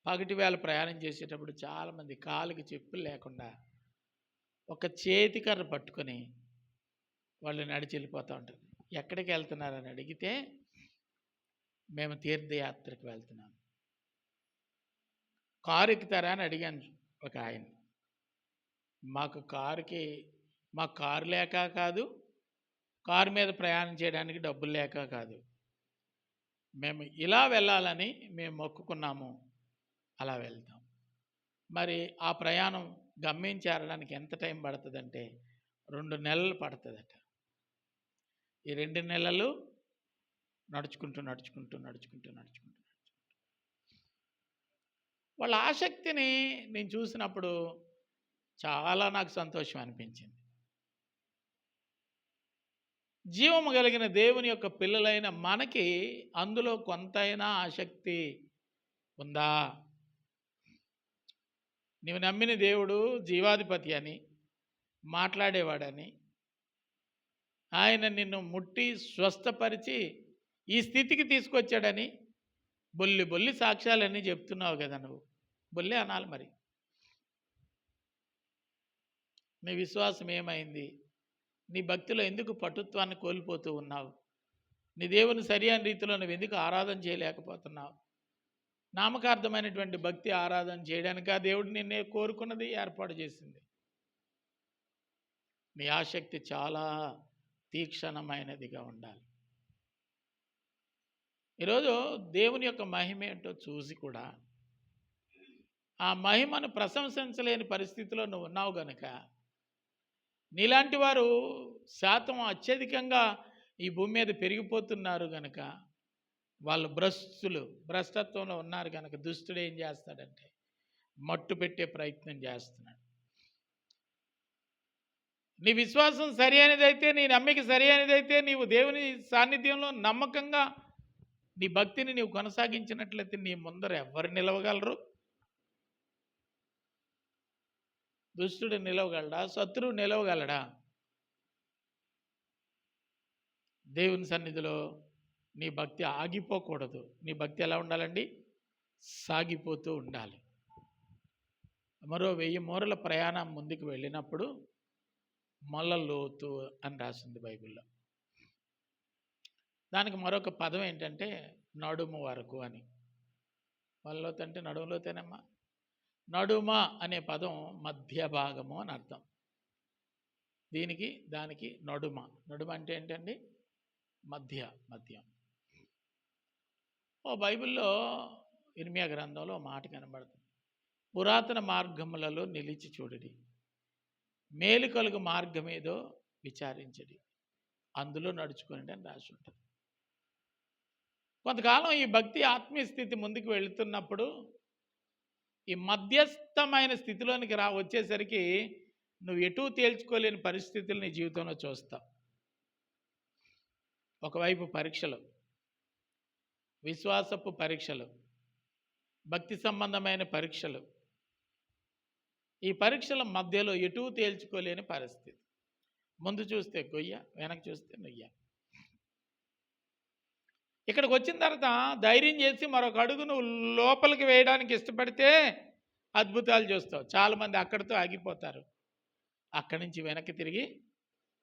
పగటి వేళ ప్రయాణం చేసేటప్పుడు చాలామంది కాలుకి చెప్పులు లేకుండా ఒక చేతికర్ర పట్టుకొని వాళ్ళు నడిచి వెళ్ళిపోతూ ఉంటారు. ఎక్కడికి వెళ్తున్నారని అడిగితే మేము తీర్థయాత్రకు వెళ్తున్నాం. కారు ఎక్కుతారా అని అడిగాను ఒక ఆయన. మాకు కారు లేక కాదు, కారు మీద ప్రయాణం చేయడానికి డబ్బులు లేక కాదు, మేము ఇలా వెళ్ళాలని మేము మొక్కుకున్నాము, అలా వెళ్తాం. మరి ఆ ప్రయాణం గమ్యం చేరడానికి ఎంత టైం పడుతుందంటే 2 నెలలు పడుతుందట. ఈ 2 నెలలు నడుచుకుంటూ వాళ్ళ ఆసక్తిని నేను చూసినప్పుడు చాలా నాకు సంతోషం అనిపించింది. జీవము కలిగిన దేవుని యొక్క పిల్లలైన మనకి అందులో కొంతైనా ఆసక్తి ఉందా? నీవు నమ్మిన దేవుడు జీవాధిపతి అని, మాట్లాడేవాడని, ఆయన నిన్ను ముట్టి స్వస్థపరిచి ఈ స్థితికి తీసుకొచ్చాడని బొల్లి సాక్ష్యాలన్నీ చెప్తున్నావు కదా. నువ్వు బొల్లే అనాలి. మరి నీ విశ్వాసం ఏమైంది? నీ భక్తిలో ఎందుకు పటుత్వాన్ని కోల్పోతూ ఉన్నావు? నీ దేవుని సరైన రీతిలో నువ్వు ఎందుకు ఆరాధన చేయలేకపోతున్నావు? నామకార్థమైనటువంటి భక్తి ఆరాధన చేయడానికి ఆ దేవుడు నిన్నే కోరుకున్నది, ఏర్పాటు చేసింది. నీ ఆసక్తి చాలా తీక్షణమైనదిగా ఉండాలి. ఈరోజు దేవుని యొక్క మహిమ ఏంటో చూసి కూడా ఆ మహిమను ప్రశంసించలేని పరిస్థితిలో నువ్వు ఉన్నావు గనుక, నీలాంటి వారు శాతం అత్యధికంగా ఈ భూమి మీద పెరిగిపోతున్నారు గనక, వాళ్ళు భ్రష్టత్వంలో ఉన్నారు కనుక దుష్టుడు ఏం చేస్తాడంటే మట్టు పెట్టే ప్రయత్నం చేస్తున్నాడు. నీ విశ్వాసం సరి అయినదైతే, నీ నమ్మిక సరి అయినదైతే, నీవు దేవుని సాన్నిధ్యంలో నమ్మకంగా నీ భక్తిని నీవు కొనసాగించినట్లయితే నీ ముందర ఎవరు నిలవగలరు? దుష్టుడు నిలవగలడా? శత్రువు నిలవగలడా? దేవుని సన్నిధిలో నీ భక్తి ఆగిపోకూడదు. నీ భక్తి ఎలా ఉండాలండి? సాగిపోతూ ఉండాలి. మరో 1000 మూరల ప్రయాణం ముందుకు వెళ్ళినప్పుడు మొల లోతు అని రాసింది బైబిల్లో. దానికి మరొక పదం ఏంటంటే నడుము వరకు అని. మొలలోతు అంటే నడుములోతేనమ్మా. నడుమ అనే పదం మధ్య భాగము అని అర్థం. దానికి నడుమ అంటే ఏంటండి? మధ్యం. బైబిల్లో ఇర్మియా గ్రంథంలో మాట కనబడుతుంది. పురాతన మార్గములలో నిలిచి చూడడి, మేలు కలుగు మార్గం ఏదో విచారించడి, అందులో నడుచుకోండి అని రాసి ఉంటుంది. కొంతకాలం ఈ భక్తి ఆత్మీయ స్థితి ముందుకు వెళుతున్నప్పుడు ఈ మధ్యస్థమైన స్థితిలోనికి వచ్చేసరికి నువ్వు ఎటూ తేల్చుకోలేని పరిస్థితులు నీ జీవితంలో చూస్తావు. ఒకవైపు పరీక్షలు, విశ్వాసపు పరీక్షలు, భక్తి సంబంధమైన పరీక్షలు. ఈ పరీక్షల మధ్యలో ఎటూ తేల్చుకోలేని పరిస్థితి. ముందు చూస్తే గొయ్య, వెనక్కి చూస్తే నొయ్య. ఇక్కడికి వచ్చిన తర్వాత ధైర్యం చేసి మరొక అడుగు నువ్వు లోపలికి వేయడానికి ఇష్టపడితే అద్భుతాలు చూస్తావు. చాలామంది అక్కడితో ఆగిపోతారు. అక్కడి నుంచి వెనక్కి తిరిగి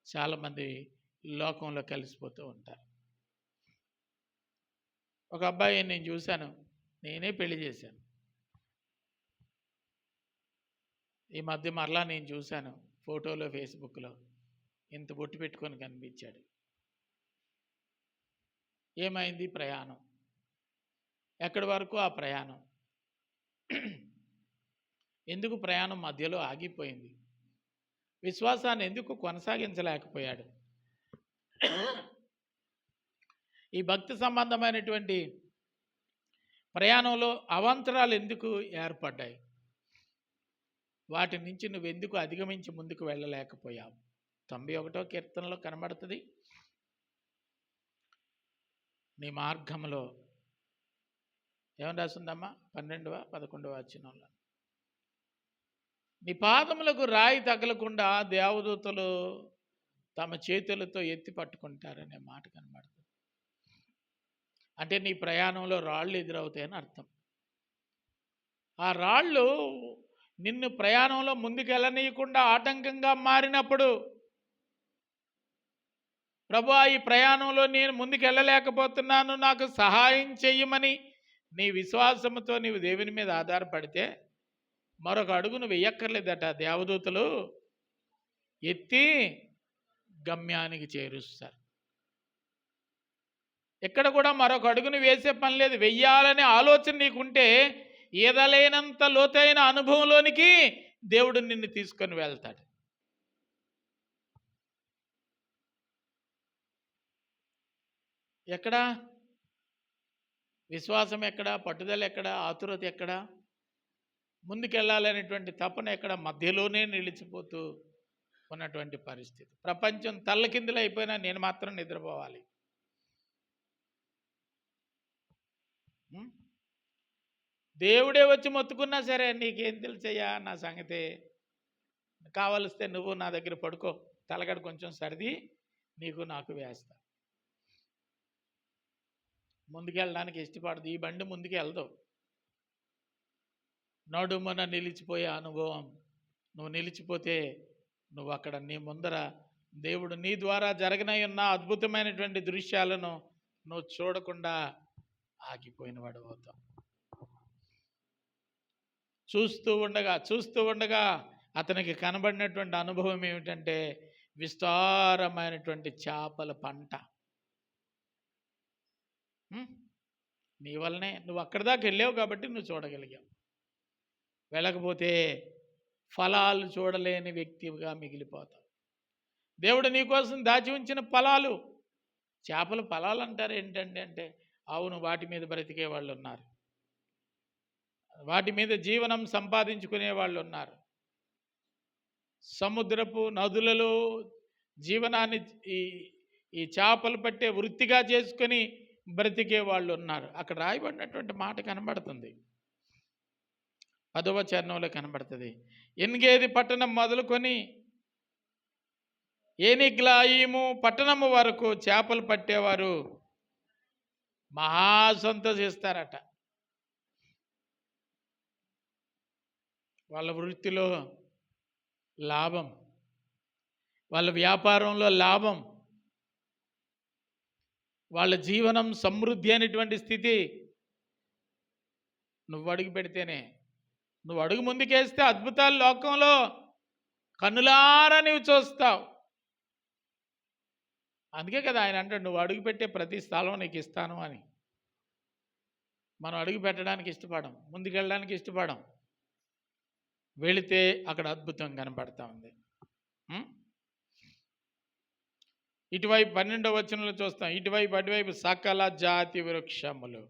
చాలామంది లోకంలో కలిసిపోతూ ఉంటారు. ఒక అబ్బాయిని నేను చూశాను, నేనే పెళ్లి చేశాను. ఈ మధ్య మరలా నేను చూశాను ఫోటోలో, ఫేస్బుక్లో, ఇంత బొట్టు పెట్టుకొని కనిపించాడు. ఏమైంది ప్రయాణం? ఎక్కడి వరకు ఆ ప్రయాణం? ఎందుకు ప్రయాణం మధ్యలో ఆగిపోయింది? విశ్వాసాన్ని ఎందుకు కొనసాగించలేకపోయాడు? ఈ భక్తి సంబంధమైనటువంటి ప్రయాణంలో అవాంతరాలు ఎందుకు ఏర్పడ్డాయి? వాటి నుంచి నువ్వెందుకు అధిగమించి ముందుకు వెళ్ళలేకపోయావు? 91వ కీర్తనలో కనబడుతుంది, నీ మార్గంలో ఏమని రాసిందమ్మా? 12వ 11వ వచనంలో, నీ పాదములకు రాయి తగలకుండా దేవదూతలు తమ చేతులతో ఎత్తి పట్టుకుంటారనే మాట కనబడుతుంది. అంటే నీ ప్రయాణంలో రాళ్ళు ఎదురవుతాయని అర్థం. ఆ రాళ్ళు నిన్ను ప్రయాణంలో ముందుకెళ్ళనీయకుండా ఆటంకంగా మారినప్పుడు, ప్రభువా ఈ ప్రయాణంలో నేను ముందుకెళ్ళలేకపోతున్నాను, నాకు సహాయం చెయ్యమని నీ విశ్వాసంతో నీవు దేవుని మీద ఆధారపడితే మరొక అడుగును వెయ్యక్కర్లేదట. దేవదూతలు ఎత్తి గమ్యానికి చేరుస్తారు. ఎక్కడ కూడా మరొక అడుగును వేసే పని లేదు. వెయ్యాలనే ఆలోచన నీకుంటే ఏదలేనంత లోతైన అనుభవంలోనికి దేవుడు నిన్ను తీసుకొని వెళ్తాడు. ఎక్కడా విశ్వాసం, ఎక్కడా పట్టుదల, ఎక్కడా ఆతురత, ఎక్కడా ముందుకెళ్ళాలనేటువంటి తపన, ఎక్కడ మధ్యలోనే నిలిచిపోతూ ఉన్నటువంటి పరిస్థితి. ప్రపంచం తల్లకిందులు అయిపోయినా నేను మాత్రం నిద్రపోవాలి. దేవుడే వచ్చి మొత్తుకున్నా సరే నీకేం తెలుసయ్యా నా సంగతే, కావలిస్తే నువ్వు నా దగ్గర పడుకో, తలగడ కొంచెం సర్ది నీకు నాకు వేస్తా. ముందుకెళ్ళడానికి ఇష్టపడదు. ఈ బండి ముందుకు వెళ్దావు. నడుమన నిలిచిపోయే అనుభవం. నువ్వు నిలిచిపోతే నువ్వు అక్కడ నీ ముందర దేవుడు నీ ద్వారా జరగనై ఉన్న అద్భుతమైనటువంటి దృశ్యాలను నువ్వు చూడకుండా ఆగిపోయిన వాడు అవుతావు. చూస్తూ ఉండగా అతనికి కనబడినటువంటి అనుభవం ఏమిటంటే విస్తారమైనటువంటి చేపల పంట. నీ వల్లనే నువ్వు అక్కడి దాకా వెళ్ళావు కాబట్టి నువ్వు చూడగలిగావు. వెళ్ళకపోతే ఫలాలు చూడలేని వ్యక్తిగా మిగిలిపోతావు. దేవుడు నీకోసం దాచి ఉంచిన ఫలాలు, చేపల ఫలాలు అంటారు ఏంటంటే అంటే అవును, వాటి మీద బ్రతికే వాళ్ళు ఉన్నారు, వాటి మీద జీవనం సంపాదించుకునే వాళ్ళు ఉన్నారు. సముద్రపు నదులలో జీవనాన్ని ఈ చేపలు పట్టే వృత్తిగా చేసుకొని బ్రతికే వాళ్ళు ఉన్నారు. అక్కడ రాయబడినటువంటి మాట కనబడుతుంది, 10వ చరణంలో కనబడుతుంది. ఎన్గేది పట్టణం మొదలుకొని ఏనిగ్లాయిము పట్టణము వరకు చేపలు పట్టేవారు మహా సంతోషిస్తారట. వాళ్ళ వృత్తిలో లాభం, వాళ్ళ వ్యాపారంలో లాభం, వాళ్ళ జీవనం సమృద్ధి అనేటువంటి స్థితి నువ్వు అడుగు పెడితేనే. నువ్వు అడుగు ముందుకేస్తే అద్భుతాలు లోకంలో కన్నులారా నువ్వు చూస్తావు. అందుకే కదా ఆయన అంటాడు, నువ్వు అడుగు పెట్టే ప్రతి స్థలం నీకు ఇస్తాను అని. మనం అడుగు పెట్టడానికి ఇష్టపడం, ముందుకెళ్ళడానికి ఇష్టపడం. వెళితే అక్కడ అద్భుతం కనపడతా ఉంది. ఇటువైపు 12వ వచనంలో చూస్తాం, ఇటువైపు అటువైపు సకల జాతి వృక్షములు,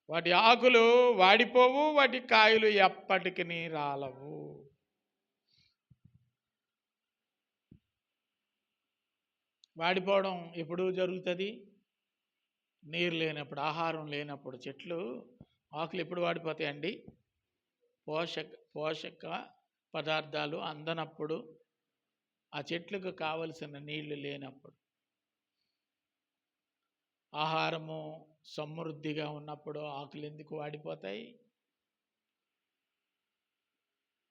వాటి ఆకులు వాడిపోవు, వాటి కాయలు ఎప్పటికీ రాలవు. వాడిపోవడం ఎప్పుడు జరుగుతుంది? నీరు లేనప్పుడు, ఆహారం లేనప్పుడు. చెట్లు ఆకులు ఎప్పుడు వాడిపోతాయండి? పోషక పదార్థాలు అందనప్పుడు, ఆ చెట్లకు కావలసిన నీళ్లు లేనప్పుడు. ఆహారము సమృద్ధిగా ఉన్నప్పుడు ఆకులు ఎందుకు వాడిపోతాయి?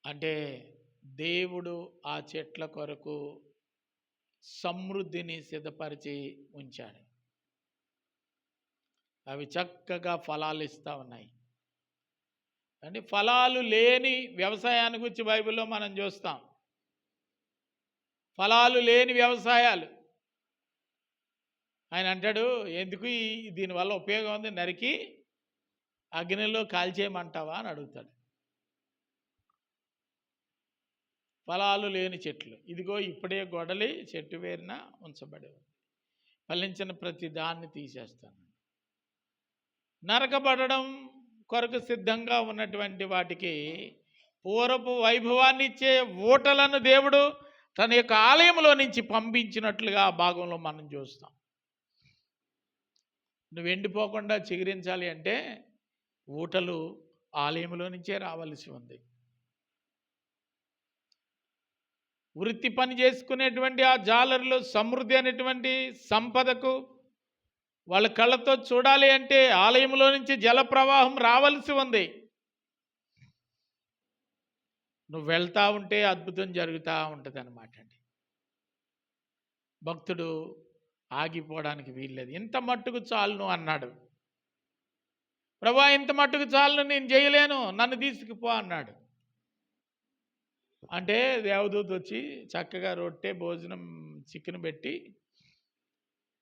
అంటే దేవుడు ఆ చెట్ల కొరకు సమృద్ధిని సిద్ధపరిచి ఉంచాడు. అవి చక్కగా ఫలాలు ఇస్తూ ఉన్నాయి. అంటే ఫలాలు లేని వ్యవసాయాన్ని గురించి బైబిల్లో మనం చూస్తాం. ఫలాలు లేని వ్యవసాయాలు. ఆయన అంటాడు, ఎందుకు దీనివల్ల ఉపయోగం ఉంది, నరికి అగ్నిలో కాల్చేయమంటావా అని అడుగుతాడు. ఫలాలు లేని చెట్లు, ఇదిగో ఇప్పుడే గొడలి చెట్టు వేరిన ఉంచబడి ఉంది, ఫలించిన ప్రతి దాన్ని తీసేస్తాను. నరకబడడం కొరకు సిద్ధంగా ఉన్నటువంటి వాటికి పూర్వపు వైభవాన్ని ఇచ్చే ఊటలను దేవుడు తన యొక్క ఆలయంలో నుంచి పంపించినట్లుగా ఆ భాగంలో మనం చూస్తాం. నువ్వు ఎండిపోకుండా చిగురించాలి అంటే ఊటలు ఆలయంలో నుంచే రావాల్సి ఉంది. వృత్తి పని చేసుకునేటువంటి ఆ జాలర్లు సమృద్ధి అనేటువంటి సంపదకు వాళ్ళ కళ్ళతో చూడాలి అంటే ఆలయంలో నుంచి జల ప్రవాహం రావాల్సి ఉంది. నువ్వు వెళ్తా ఉంటే అద్భుతం జరుగుతూ ఉంటుంది అన్నమాట అండి. భక్తుడు ఆగిపోవడానికి వీల్లేదు. ఇంత మట్టుకు చాలును అన్నాడు. ప్రభువా, ఇంత మట్టుకు చాలును, నేను చేయలేను, నన్ను తీసుకుపో అన్నాడు. అంటే దేవదూత వచ్చి చక్కగా రొట్టె భోజనం చికెన్ పెట్టి,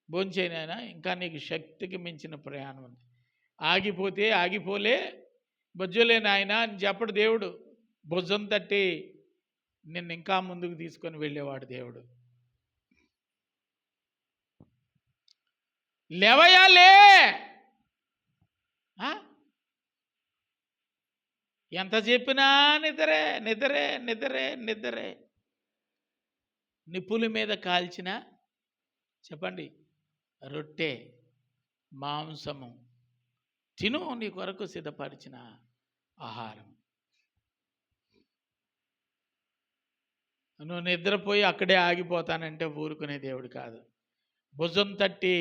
భోంచేయనైనా, ఇంకా నీకు శక్తికి మించిన ప్రయాణం ఉంది, ఆగిపోతే ఆగిపోలే, బొజ్జలే నాయన అని చెప్పడు దేవుడు. భుజం తట్టి నిన్ను ఇంకా ముందుకు తీసుకొని వెళ్ళేవాడు దేవుడు. లేవయాలే, ఎంత చెప్పినా నిద్రే నిద్రే నిద్రే నిద్రే. నిప్పుల మీద కాల్చిన చెప్పండి రొట్టె మాంసము తిను, నీ కొరకు సిద్ధపరిచిన ఆహారం. నువ్వు నిద్రపోయి అక్కడే ఆగిపోతానంటే ఊరుకునే దేవుడు కాదు. భుజం తట్టి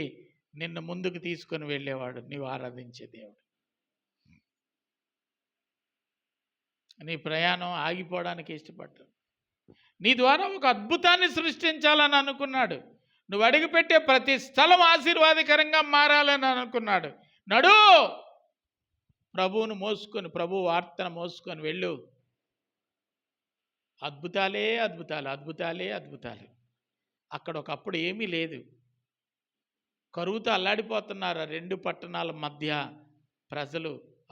నిన్ను ముందుకు తీసుకొని వెళ్ళేవాడు, నీవు ఆరాధించే దేవుడు. నీ ప్రయాణం ఆగిపోవడానికి ఇష్టపడ్డాడు. నీ ద్వారా ఒక అద్భుతాన్ని సృష్టించాలని అనుకున్నాడు. నువ్వు అడుగుపెట్టే ప్రతి స్థలం ఆశీర్వాదకరంగా మారాలని అనుకున్నాడు. నడు, ప్రభువును మోసుకొని, ప్రభు వార్తను మోసుకొని వెళ్ళు. అద్భుతాలే అద్భుతాలు, అద్భుతాలే అద్భుతాలు. అక్కడ ఒకప్పుడు ఏమీ లేదు. కరువుతో అల్లాడిపోతున్నారు. 2 పట్టణాల మధ్య ప్రజలు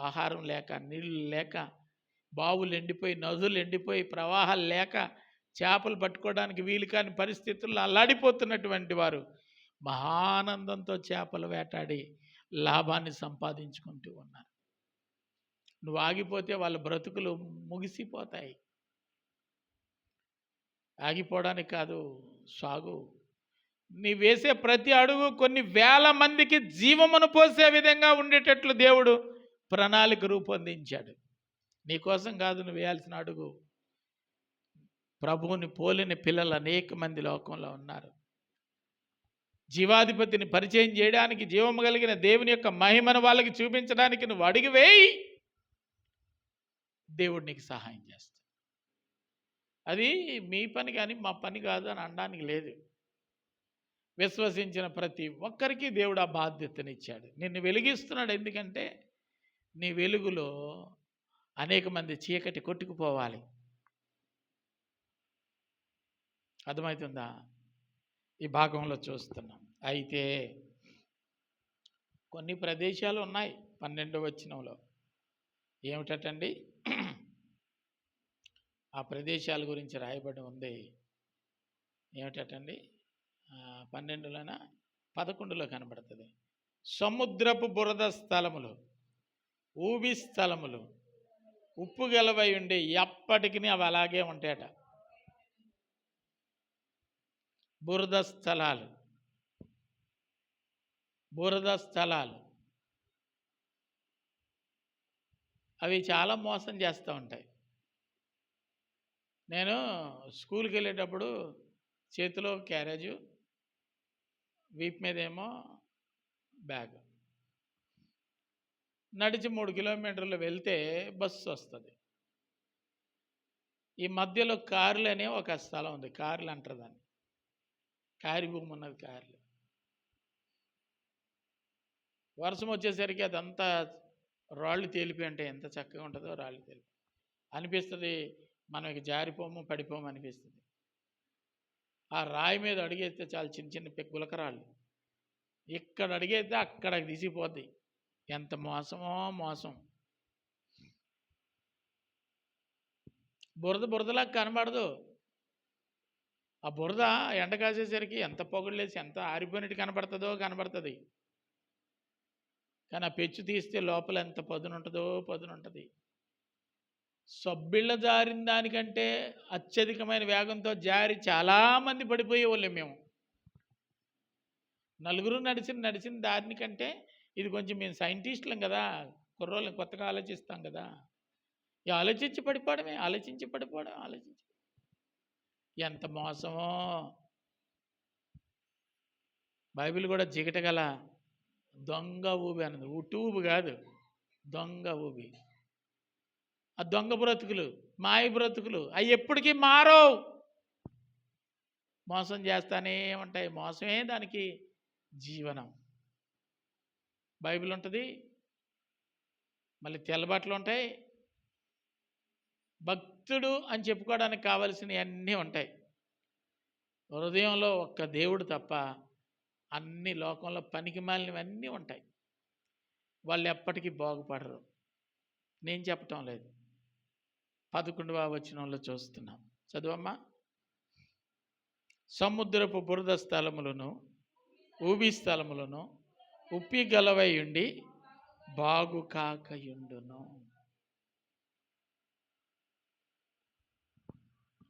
ఆహారం లేక, నీళ్లు లేక, బావులు ఎండిపోయి, నదులు ఎండిపోయి, ప్రవాహాలు లేక, చేపలు పట్టుకోవడానికి వీలు కాని పరిస్థితుల్లో అల్లాడిపోతున్నటువంటి వారు మహానందంతో చేపలు వేటాడి లాభాన్ని సంపాదించుకుంటూ ఉన్నారు. నువ్వు ఆగిపోతే వాళ్ళ బ్రతుకులు ముగిసిపోతాయి. ఆగిపోవడానికి కాదు, సాగు. నీ వేసే ప్రతి అడుగు కొన్ని వేల మందికి జీవమును పోసే విధంగా ఉండేటట్లు దేవుడు ప్రణాళిక రూపొందించాడు. నీకోసం కాదు నువ్వు వేయాల్సిన అడుగు. ప్రభువుని పోలిన పిల్లలు అనేక మంది లోకంలో ఉన్నారు. జీవాధిపతిని పరిచయం చేయడానికి, జీవము కలిగిన దేవుని యొక్క మహిమను వాళ్ళకి చూపించడానికి నువ్వు అడిగి వేయి, దేవుడు నీకు సహాయం చేస్తాడు. అది మీ పని కానీ మా పని కాదు అని అనడానికి లేదు. విశ్వసించిన ప్రతి ఒక్కరికి దేవుడు ఆ బాధ్యతనిచ్చాడు. నిన్ను వెలిగిస్తున్నాడు. ఎందుకంటే నీ వెలుగులో అనేక మంది చీకటి కొట్టుకుపోవాలి. అర్థమవుతుందా? ఈ భాగంలో చూస్తున్నాం. అయితే కొన్ని ప్రదేశాలు ఉన్నాయి 12వ వచనంలో. ఏమిటండి ఆ ప్రదేశాల గురించి రాయబడి ఉంది. ఏమిటండి 12లోన 11లో కనబడుతుంది. సముద్రపు బురద స్థలములు, ఊబి స్థలములు, ఉప్పు గలవై ఉండి ఎప్పటికీ అవి అలాగే ఉంటాయట. బురద స్థలాలు, బురద స్థలాలు అవి చాలా మోసం చేస్తూ ఉంటాయి. నేను స్కూల్కి వెళ్ళేటప్పుడు చేతిలో క్యారేజు, వీపు మీద ఏమో బ్యాగ్. నడిచి 3 కిలోమీటర్లు వెళ్తే బస్సు వస్తుంది. ఈ మధ్యలో కార్లు అనే ఒక స్థలం ఉంది. కార్లు అంటారు దాన్ని. కారి భూమి ఉన్నది. కార్లు వర్షం వచ్చేసరికి అదంతా రాళ్ళు తేలిపోయి ఉంటాయి. ఎంత చక్కగా ఉంటుందో రాళ్ళు తేలిపి అనిపిస్తుంది. మనం ఇక జారిపోము పడిపోము అనిపిస్తుంది. ఆ రాయి మీద అడిగేస్తే చాలా చిన్న చిన్న గులకరాళ్ళు. ఇక్కడ అడిగేస్తే అక్కడ తీసిపోద్ది. ఎంత మోసమో మోసం. బురదలా కనబడదు. ఆ బురద ఎండ కాసేసరికి ఎంత పొగళ్ళేసి ఎంత ఆరిపోయినట్టు కనబడుతుంది. కానీ ఆ పెచ్చు తీస్తే లోపల ఎంత పదునుంటుంది. సబ్బిళ్ళ జారిన దానికంటే అత్యధికమైన వేగంతో జారి చాలామంది పడిపోయేవాళ్ళం మేము. నలుగురు నడిచిన దారిని కంటే ఇది కొంచెం మేము సైంటిస్టులం కదా, కుర్రోళ్ళని కొత్తగా ఆలోచిస్తాం కదా. ఆలోచించి పడిపోవడమే. ఎంత మోసమో. బైబిల్ కూడా జిగటగల దొంగ ఊబి అన్నది. ఉట్టు ఊబి కాదు, దొంగ ఊబి. ఆ దొంగ బ్రతుకులు, మాయ బ్రతుకులు అవి ఎప్పటికీ మారవు. మోసం చేస్తానే ఉంటాయి. మోసమే దానికి జీవనం. బైబిల్ ఉంటుంది, మళ్ళీ తెల్లబట్టలు ఉంటాయి. భక్తుడు అని చెప్పుకోవడానికి కావలసినవి అన్నీ ఉంటాయి. హృదయంలో ఒక్క దేవుడు తప్ప అన్ని లోకంలో పనికి మాలినవన్నీ ఉంటాయి. వాళ్ళు ఎప్పటికీ బాగుపడరు. నేను చెప్పటం లేదు, 11వ వచనంలో చూస్తున్నాం. చదువమ్మా. సముద్రపు బురద స్థలములను ఊబి స్థలములను ఉప్పి గలవై ఉండి బాగు కాకయుండును.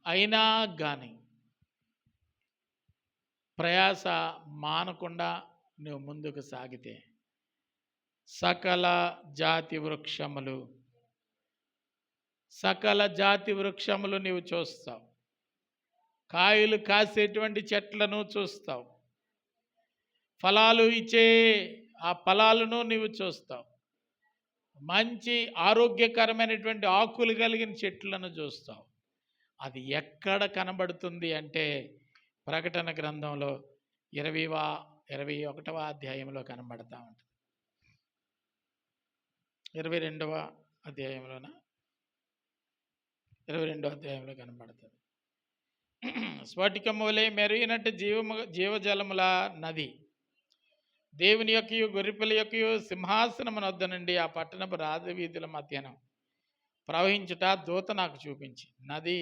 అయినా కానీ ప్రయాస మానకుండా నువ్వు ముందుకు సాగితే సకల జాతి వృక్షములు నీవు చూస్తావు. కాయలు కాసేటువంటి చెట్లను చూస్తావు. ఫలాలు ఇచ్చే ఆ ఫలాలను నీవు చూస్తావు. మంచి ఆరోగ్యకరమైనటువంటి ఆకులు కలిగిన చెట్లను చూస్తావు. అది ఎక్కడ కనబడుతుంది అంటే ప్రకటన గ్రంథంలో 21వ అధ్యాయంలో కనబడతా ఉంటుంది. 22వ అధ్యాయంలోన 22వ అధ్యాయంలో కనబడుతుంది. స్ఫటికము వలె మెరుగినట్టు జీవజలముల నది దేవుని యొక్కయు గొర్రెపిల్ల యొక్కయు సింహాసనమునొద్ద నుండి ఆ పట్టణపు రాజవీధుల మధ్యన ప్రవహించుట దూత నాకు చూపించి, నది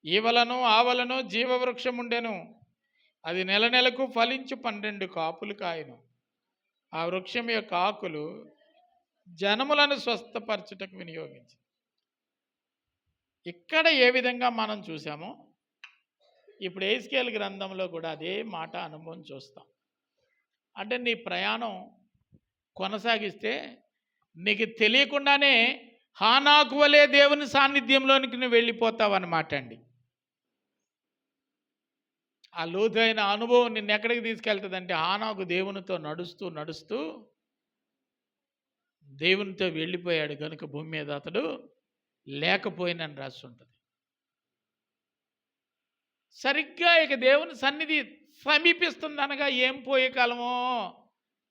ఈవలను ఆవలను జీవవృక్షముండెను. అది నెలకు ఫలించు 12 కాపులు కాయను. ఆ వృక్షం యొక్క ఆకులు జనములను స్వస్థపరచుటకు వినియోగించి. ఇక్కడ ఏ విధంగా మనం చూసామో ఇప్పుడు యెహెజ్కేలు గ్రంథంలో కూడా అదే మాట అనుభవం చూస్తాం. అంటే నీ ప్రయాణం కొనసాగిస్తే నీకు తెలియకుండానే హానాకు వలే దేవుని సాన్నిధ్యంలోనికి నువ్వు వెళ్ళిపోతావు అన్నమాట అండి. ఆ లోతైన అనుభవం నిన్ను ఎక్కడికి తీసుకెళ్తుందంటే హానాకు దేవునితో నడుస్తూ దేవునితో వెళ్ళిపోయాడు కనుక భూమి మీద అతడు లేకపోయినని రాసి ఉంటుంది. సరిగ్గా ఇక దేవుని సన్నిధి సమీపిస్తుంది అనగా ఏం పోయే కాలమో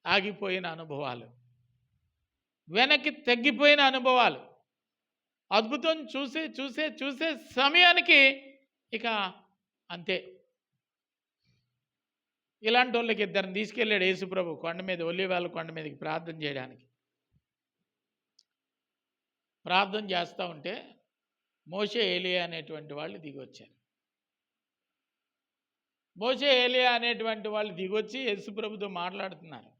ఆగిపోయిన అనుభవాలు, వెనక్కి తగ్గిపోయిన అనుభవాలు, అద్భుతం చూసే సమయానికి ఇక అంతే. ఇలాంటి వాళ్ళకి ఇద్దరిని తీసుకెళ్ళాడు యేసుప్రభు కొండ మీద, ఒలీవల కొండ మీదకి ప్రార్థన చేయడానికి. ప్రార్థన చేస్తూ ఉంటే మోషే ఏలియా అనేటువంటి వాళ్ళు దిగొచ్చారు. మోషే ఏలియా అనేటువంటి వాళ్ళు దిగొచ్చి యేసుప్రభుతో మాట్లాడుతున్నారు.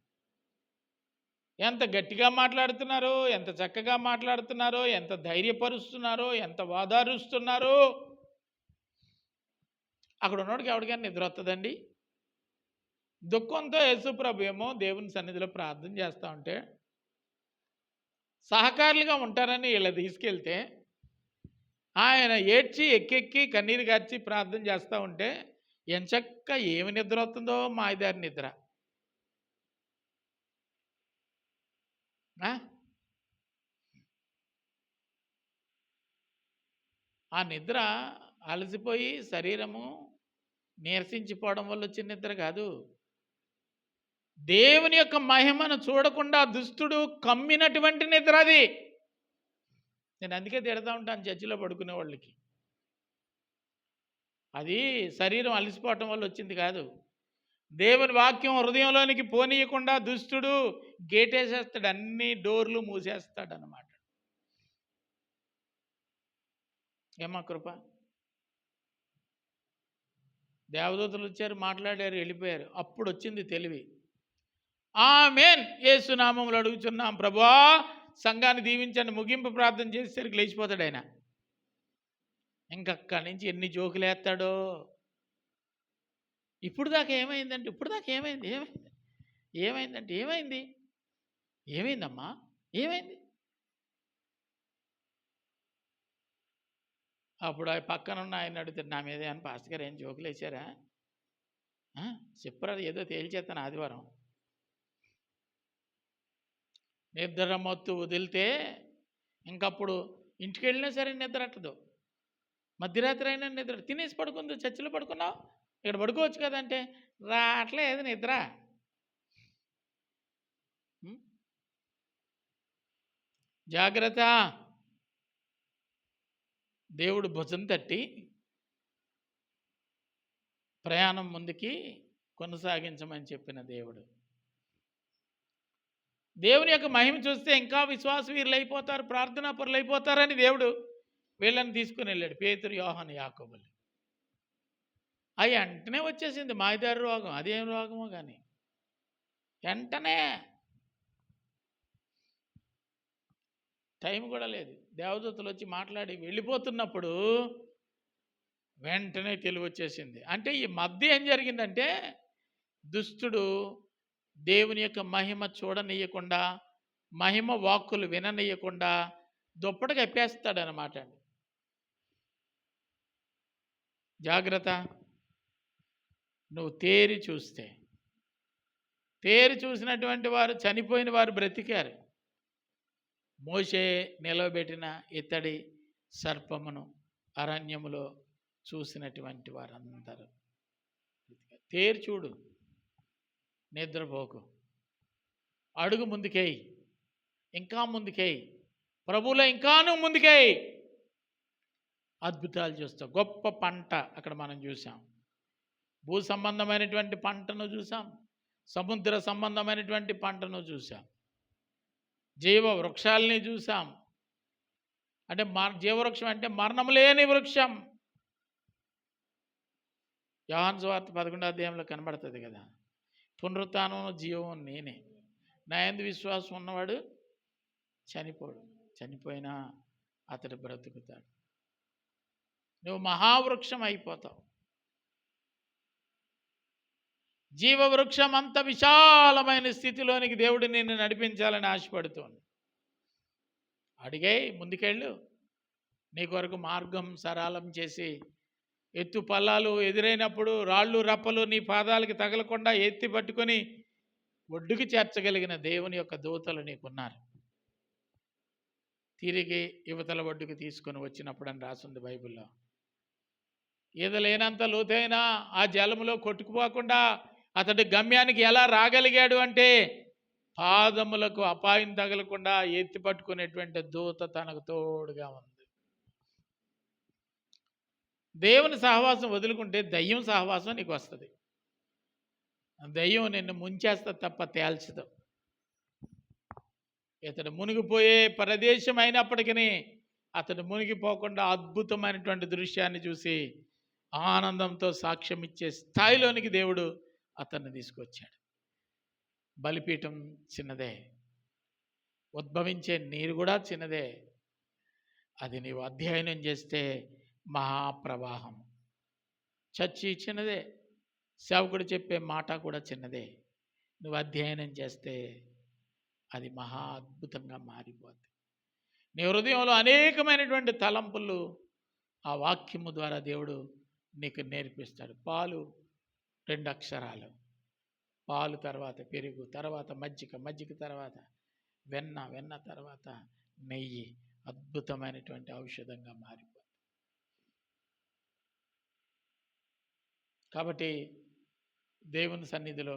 ఎంత గట్టిగా మాట్లాడుతున్నారో, ఎంత చక్కగా మాట్లాడుతున్నారో, ఎంత ధైర్యపరుస్తున్నారో, ఎంత వాదారుస్తున్నారో. అక్కడ ఉన్నోడికి ఎవరికైనా నిద్ర వస్తుందండి? దుఃఖంతో యేసుప్రభు ఏమో దేవుని సన్నిధిలో ప్రార్థన చేస్తూ ఉంటే సహకారులుగా ఉంటారని వీళ్ళ తీసుకెళ్తే ఆయన ఏడ్చి ఎక్కెక్కి కన్నీరు గార్చి ప్రార్థన చేస్తూ ఉంటే ఎంచక్క ఏమి నిద్ర వస్తుందో మాయదారి నిద్ర. ఆ? ఆ నిద్ర అలసిపోయి శరీరము నీరసించిపోవడం వల్ల వచ్చిన నిద్ర కాదు. దేవుని యొక్క మహిమను చూడకుండా దుష్టుడు కమ్మినటువంటి నిద్ర అది. నేను అందుకే తిడతా ఉంటాను చర్చిలో పడుకునే వాళ్ళకి. అది శరీరం అలసిపోవటం వల్ల వచ్చింది కాదు. దేవుని వాక్యం హృదయంలోనికి పోనీయకుండా దుష్టుడు గేటేసేస్తాడు, అన్ని డోర్లు మూసేస్తాడు అన్నమాట. ఏమా కృప? దేవదూతలు వచ్చారు, మాట్లాడారు, వెళ్ళిపోయారు. అప్పుడు వచ్చింది తెలివి. ఆమేన్, యేసునామములో అడుగుచున్నాం ప్రభువా, సంఘాన్ని దీవించండి, ముగింపు ప్రార్థన చేసేసరికి లేచిపోతాడు ఆయన. ఇంకక్కడి నుంచి ఎన్ని జోకులు వేస్తాడో. ఇప్పుడు దాకా ఏమైందంటే ఏమైందంటే ఏమైందమ్మా, ఏమైంది? అప్పుడు ఆ పక్కన ఉన్న ఆయన అడుగుతాడు, నా మీద ఏమన్నా పాస్టర్ గారు ఏం జోకులు వేసారా? చెప్పరా, ఏదో తేల్చేస్తాను ఆదివారం. నిద్ర మత్తు వదిలితే ఇంకప్పుడు ఇంటికి వెళ్ళినా సరే నిద్ర అట్టదు. మధ్యరాత్రి అయినా నిద్ర. తినేసి పడుకుంది, చర్చిలో పడుకున్నావు, ఇక్కడ పడుకోవచ్చు కదంటే రావట్లేదు నిద్ర. జాగ్రత్త. దేవుడు భుజం తట్టి ప్రయాణం ముందుకి కొనసాగించమని చెప్పిన దేవుడు. దేవుని యొక్క మహిమ చూస్తే ఇంకా విశ్వాస వీరులు అయిపోతారు, ప్రార్థనా పరులు అయిపోతారని దేవుడు వీళ్ళని తీసుకుని వెళ్ళాడు. పేతురు, యోహాను, యాకోబులు. అవి వెంటనే వచ్చేసింది మాయదారి రోగం. అదేం రోగమో కానీ వెంటనే, టైం కూడా లేదు. దేవదూతలు వచ్చి మాట్లాడి వెళ్ళిపోతున్నప్పుడు వెంటనే తెలివి వచ్చేసింది. అంటే ఈ మధ్య ఏం జరిగిందంటే దుష్టుడు దేవుని యొక్క మహిమ చూడనీయకుండా, మహిమ వాక్కులు విననీయకుండా దుప్పటి కప్పేస్తాడనమాట అండి. జాగ్రత్త. నువ్వు తేరి చూసినటువంటి వారు, చనిపోయిన వారు బ్రతికారు. మోషే నిలవబెట్టిన ఇత్తడి సర్పమును అరణ్యములో చూసినటువంటి వారందరూ తేరి చూడు, నిద్రపోకు. అడుగు ముందుకేయి, ఇంకా ముందుకేయి, ప్రభువులో ఇంకాను ముందుకేయి. అద్భుతాలు చూస్తావు. గొప్ప పంట అక్కడ మనం చూసాం. భూ సంబంధమైనటువంటి పంటను చూసాం, సముద్ర సంబంధమైనటువంటి పంటను చూసాం, జీవ వృక్షాలని చూసాం. అంటే జీవవృక్షం అంటే మరణం లేని వృక్షం. యోహాను సువార్త 11వ అధ్యాయంలో కనబడుతుంది కదా, పునరుత్థానం జీవం నేనే, నా యందు విశ్వాసం ఉన్నవాడు చనిపోడు, చనిపోయినా అతడు బ్రతుకుతాడు. నువ్వు మహావృక్షం అయిపోతావు. జీవవృక్షం అంత విశాలమైన స్థితిలోనికి దేవుడు నిన్ను నడిపించాలని ఆశపడుతోంది. అడిగే ముందుకెళ్ళు, నీ కొరకు మార్గం సరళం చేసి, ఎత్తు పల్లాలు ఎదురైనప్పుడు రాళ్ళు రప్పలు నీ పాదాలకి తగలకుండా ఎత్తి పట్టుకొని ఒడ్డుకి చేర్చగలిగిన దేవుని యొక్క దూతలు నీకున్నారు. తిరిగి యువతల ఒడ్డుకు తీసుకొని వచ్చినప్పుడు అని రాసింది బైబిల్లో. ఈదలేనంత లోతైనా ఆ జలములో కొట్టుకుపోకుండా అతడి గమ్యానికి ఎలా రాగలిగాడు అంటే పాదములకు అపాయం తగలకుండా ఎత్తి పట్టుకునేటువంటి దూత తనకు తోడుగా ఉంది. దేవుని సహవాసం వదులుకుంటే దయ్యం సహవాసం నీకు వస్తుంది. దయ్యం నిన్ను ముంచేస్తుంది తప్ప తేల్చదు. ఇతడు మునిగిపోయే ప్రదేశం అయినప్పటికీ అతడు మునిగిపోకుండా అద్భుతమైనటువంటి దృశ్యాన్ని చూసి ఆనందంతో సాక్ష్యం ఇచ్చే స్థాయిలోనికి దేవుడు అతన్ని తీసుకొచ్చాడు. బలిపీఠం చిన్నదే, ఉద్భవించే నీరు కూడా చిన్నదే. అది నీవు అధ్యయనం చేస్తే మహాప్రవాహం. చర్చి చిన్నదే, సేవకుడు చెప్పే మాట కూడా చిన్నదే. నువ్వు అధ్యయనం చేస్తే అది మహా అద్భుతంగా మారిపోద్ది. నీ హృదయంలో అనేకమైనటువంటి తలంపులు ఆ వాక్యము ద్వారా దేవుడు నీకు నేర్పిస్తాడు. పాలు 2 అక్షరాలు, పాలు తర్వాత పెరుగు, తర్వాత మజ్జిగ, మజ్జిగ తర్వాత వెన్న తర్వాత నెయ్యి అద్భుతమైనటువంటి ఔషధంగా మారిపోతుంది. కాబట్టి దేవుని సన్నిధిలో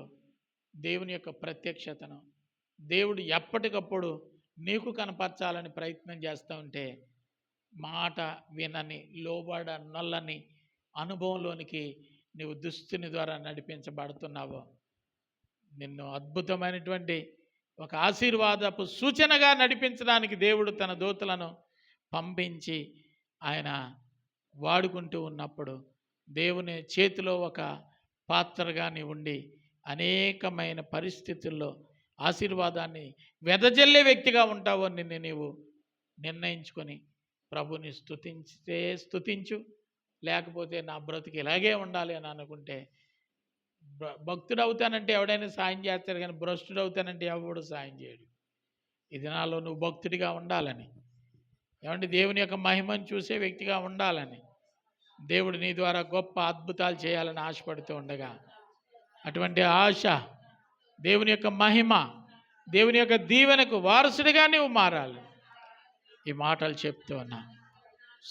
దేవుని యొక్క ప్రత్యక్షతను దేవుడు ఎప్పటికప్పుడు నీకు కనపరచాలని ప్రయత్నం చేస్తూ ఉంటే మాట వినని లోబడనొల్లని అనుభవంలోనికి నీవు దుస్తుని ద్వారా నడిపించబడుతున్నావో నిన్ను అద్భుతమైనటువంటి ఒక ఆశీర్వాదపు సూచనగా నడిపించడానికి దేవుడు తన దూతలను పంపించి ఆయన వాడుకుంటూ ఉన్నప్పుడు దేవుని చేతిలో ఒక పాత్రగా నీవు ఉండి అనేకమైన పరిస్థితుల్లో ఆశీర్వాదాన్ని వెదజల్లే వ్యక్తిగా ఉంటావో నిన్ను నీవు నిర్ణయించుకొని ప్రభుని స్తుతించితే స్తుతించు, లేకపోతే నా బ్రతుకు ఇలాగే ఉండాలి అని అనుకుంటే భక్తుడు అవుతానంటే ఎవడైనా సాయం చేస్తాడు, కానీ భ్రష్టుడు అవుతానంటే ఎవడు సాయం చేయడు. ఈ దినాల్లో నువ్వు భక్తుడిగా ఉండాలని, ఏమంటే దేవుని యొక్క మహిమను చూసే వ్యక్తిగా ఉండాలని, దేవుడు నీ ద్వారా గొప్ప అద్భుతాలు చేయాలని ఆశపడుతూ ఉండగా అటువంటి ఆశ, దేవుని యొక్క మహిమ, దేవుని యొక్క దీవెనకు వారసుడిగా నువ్వు మారాలి. ఈ మాటలు చెప్తూ ఉన్నా.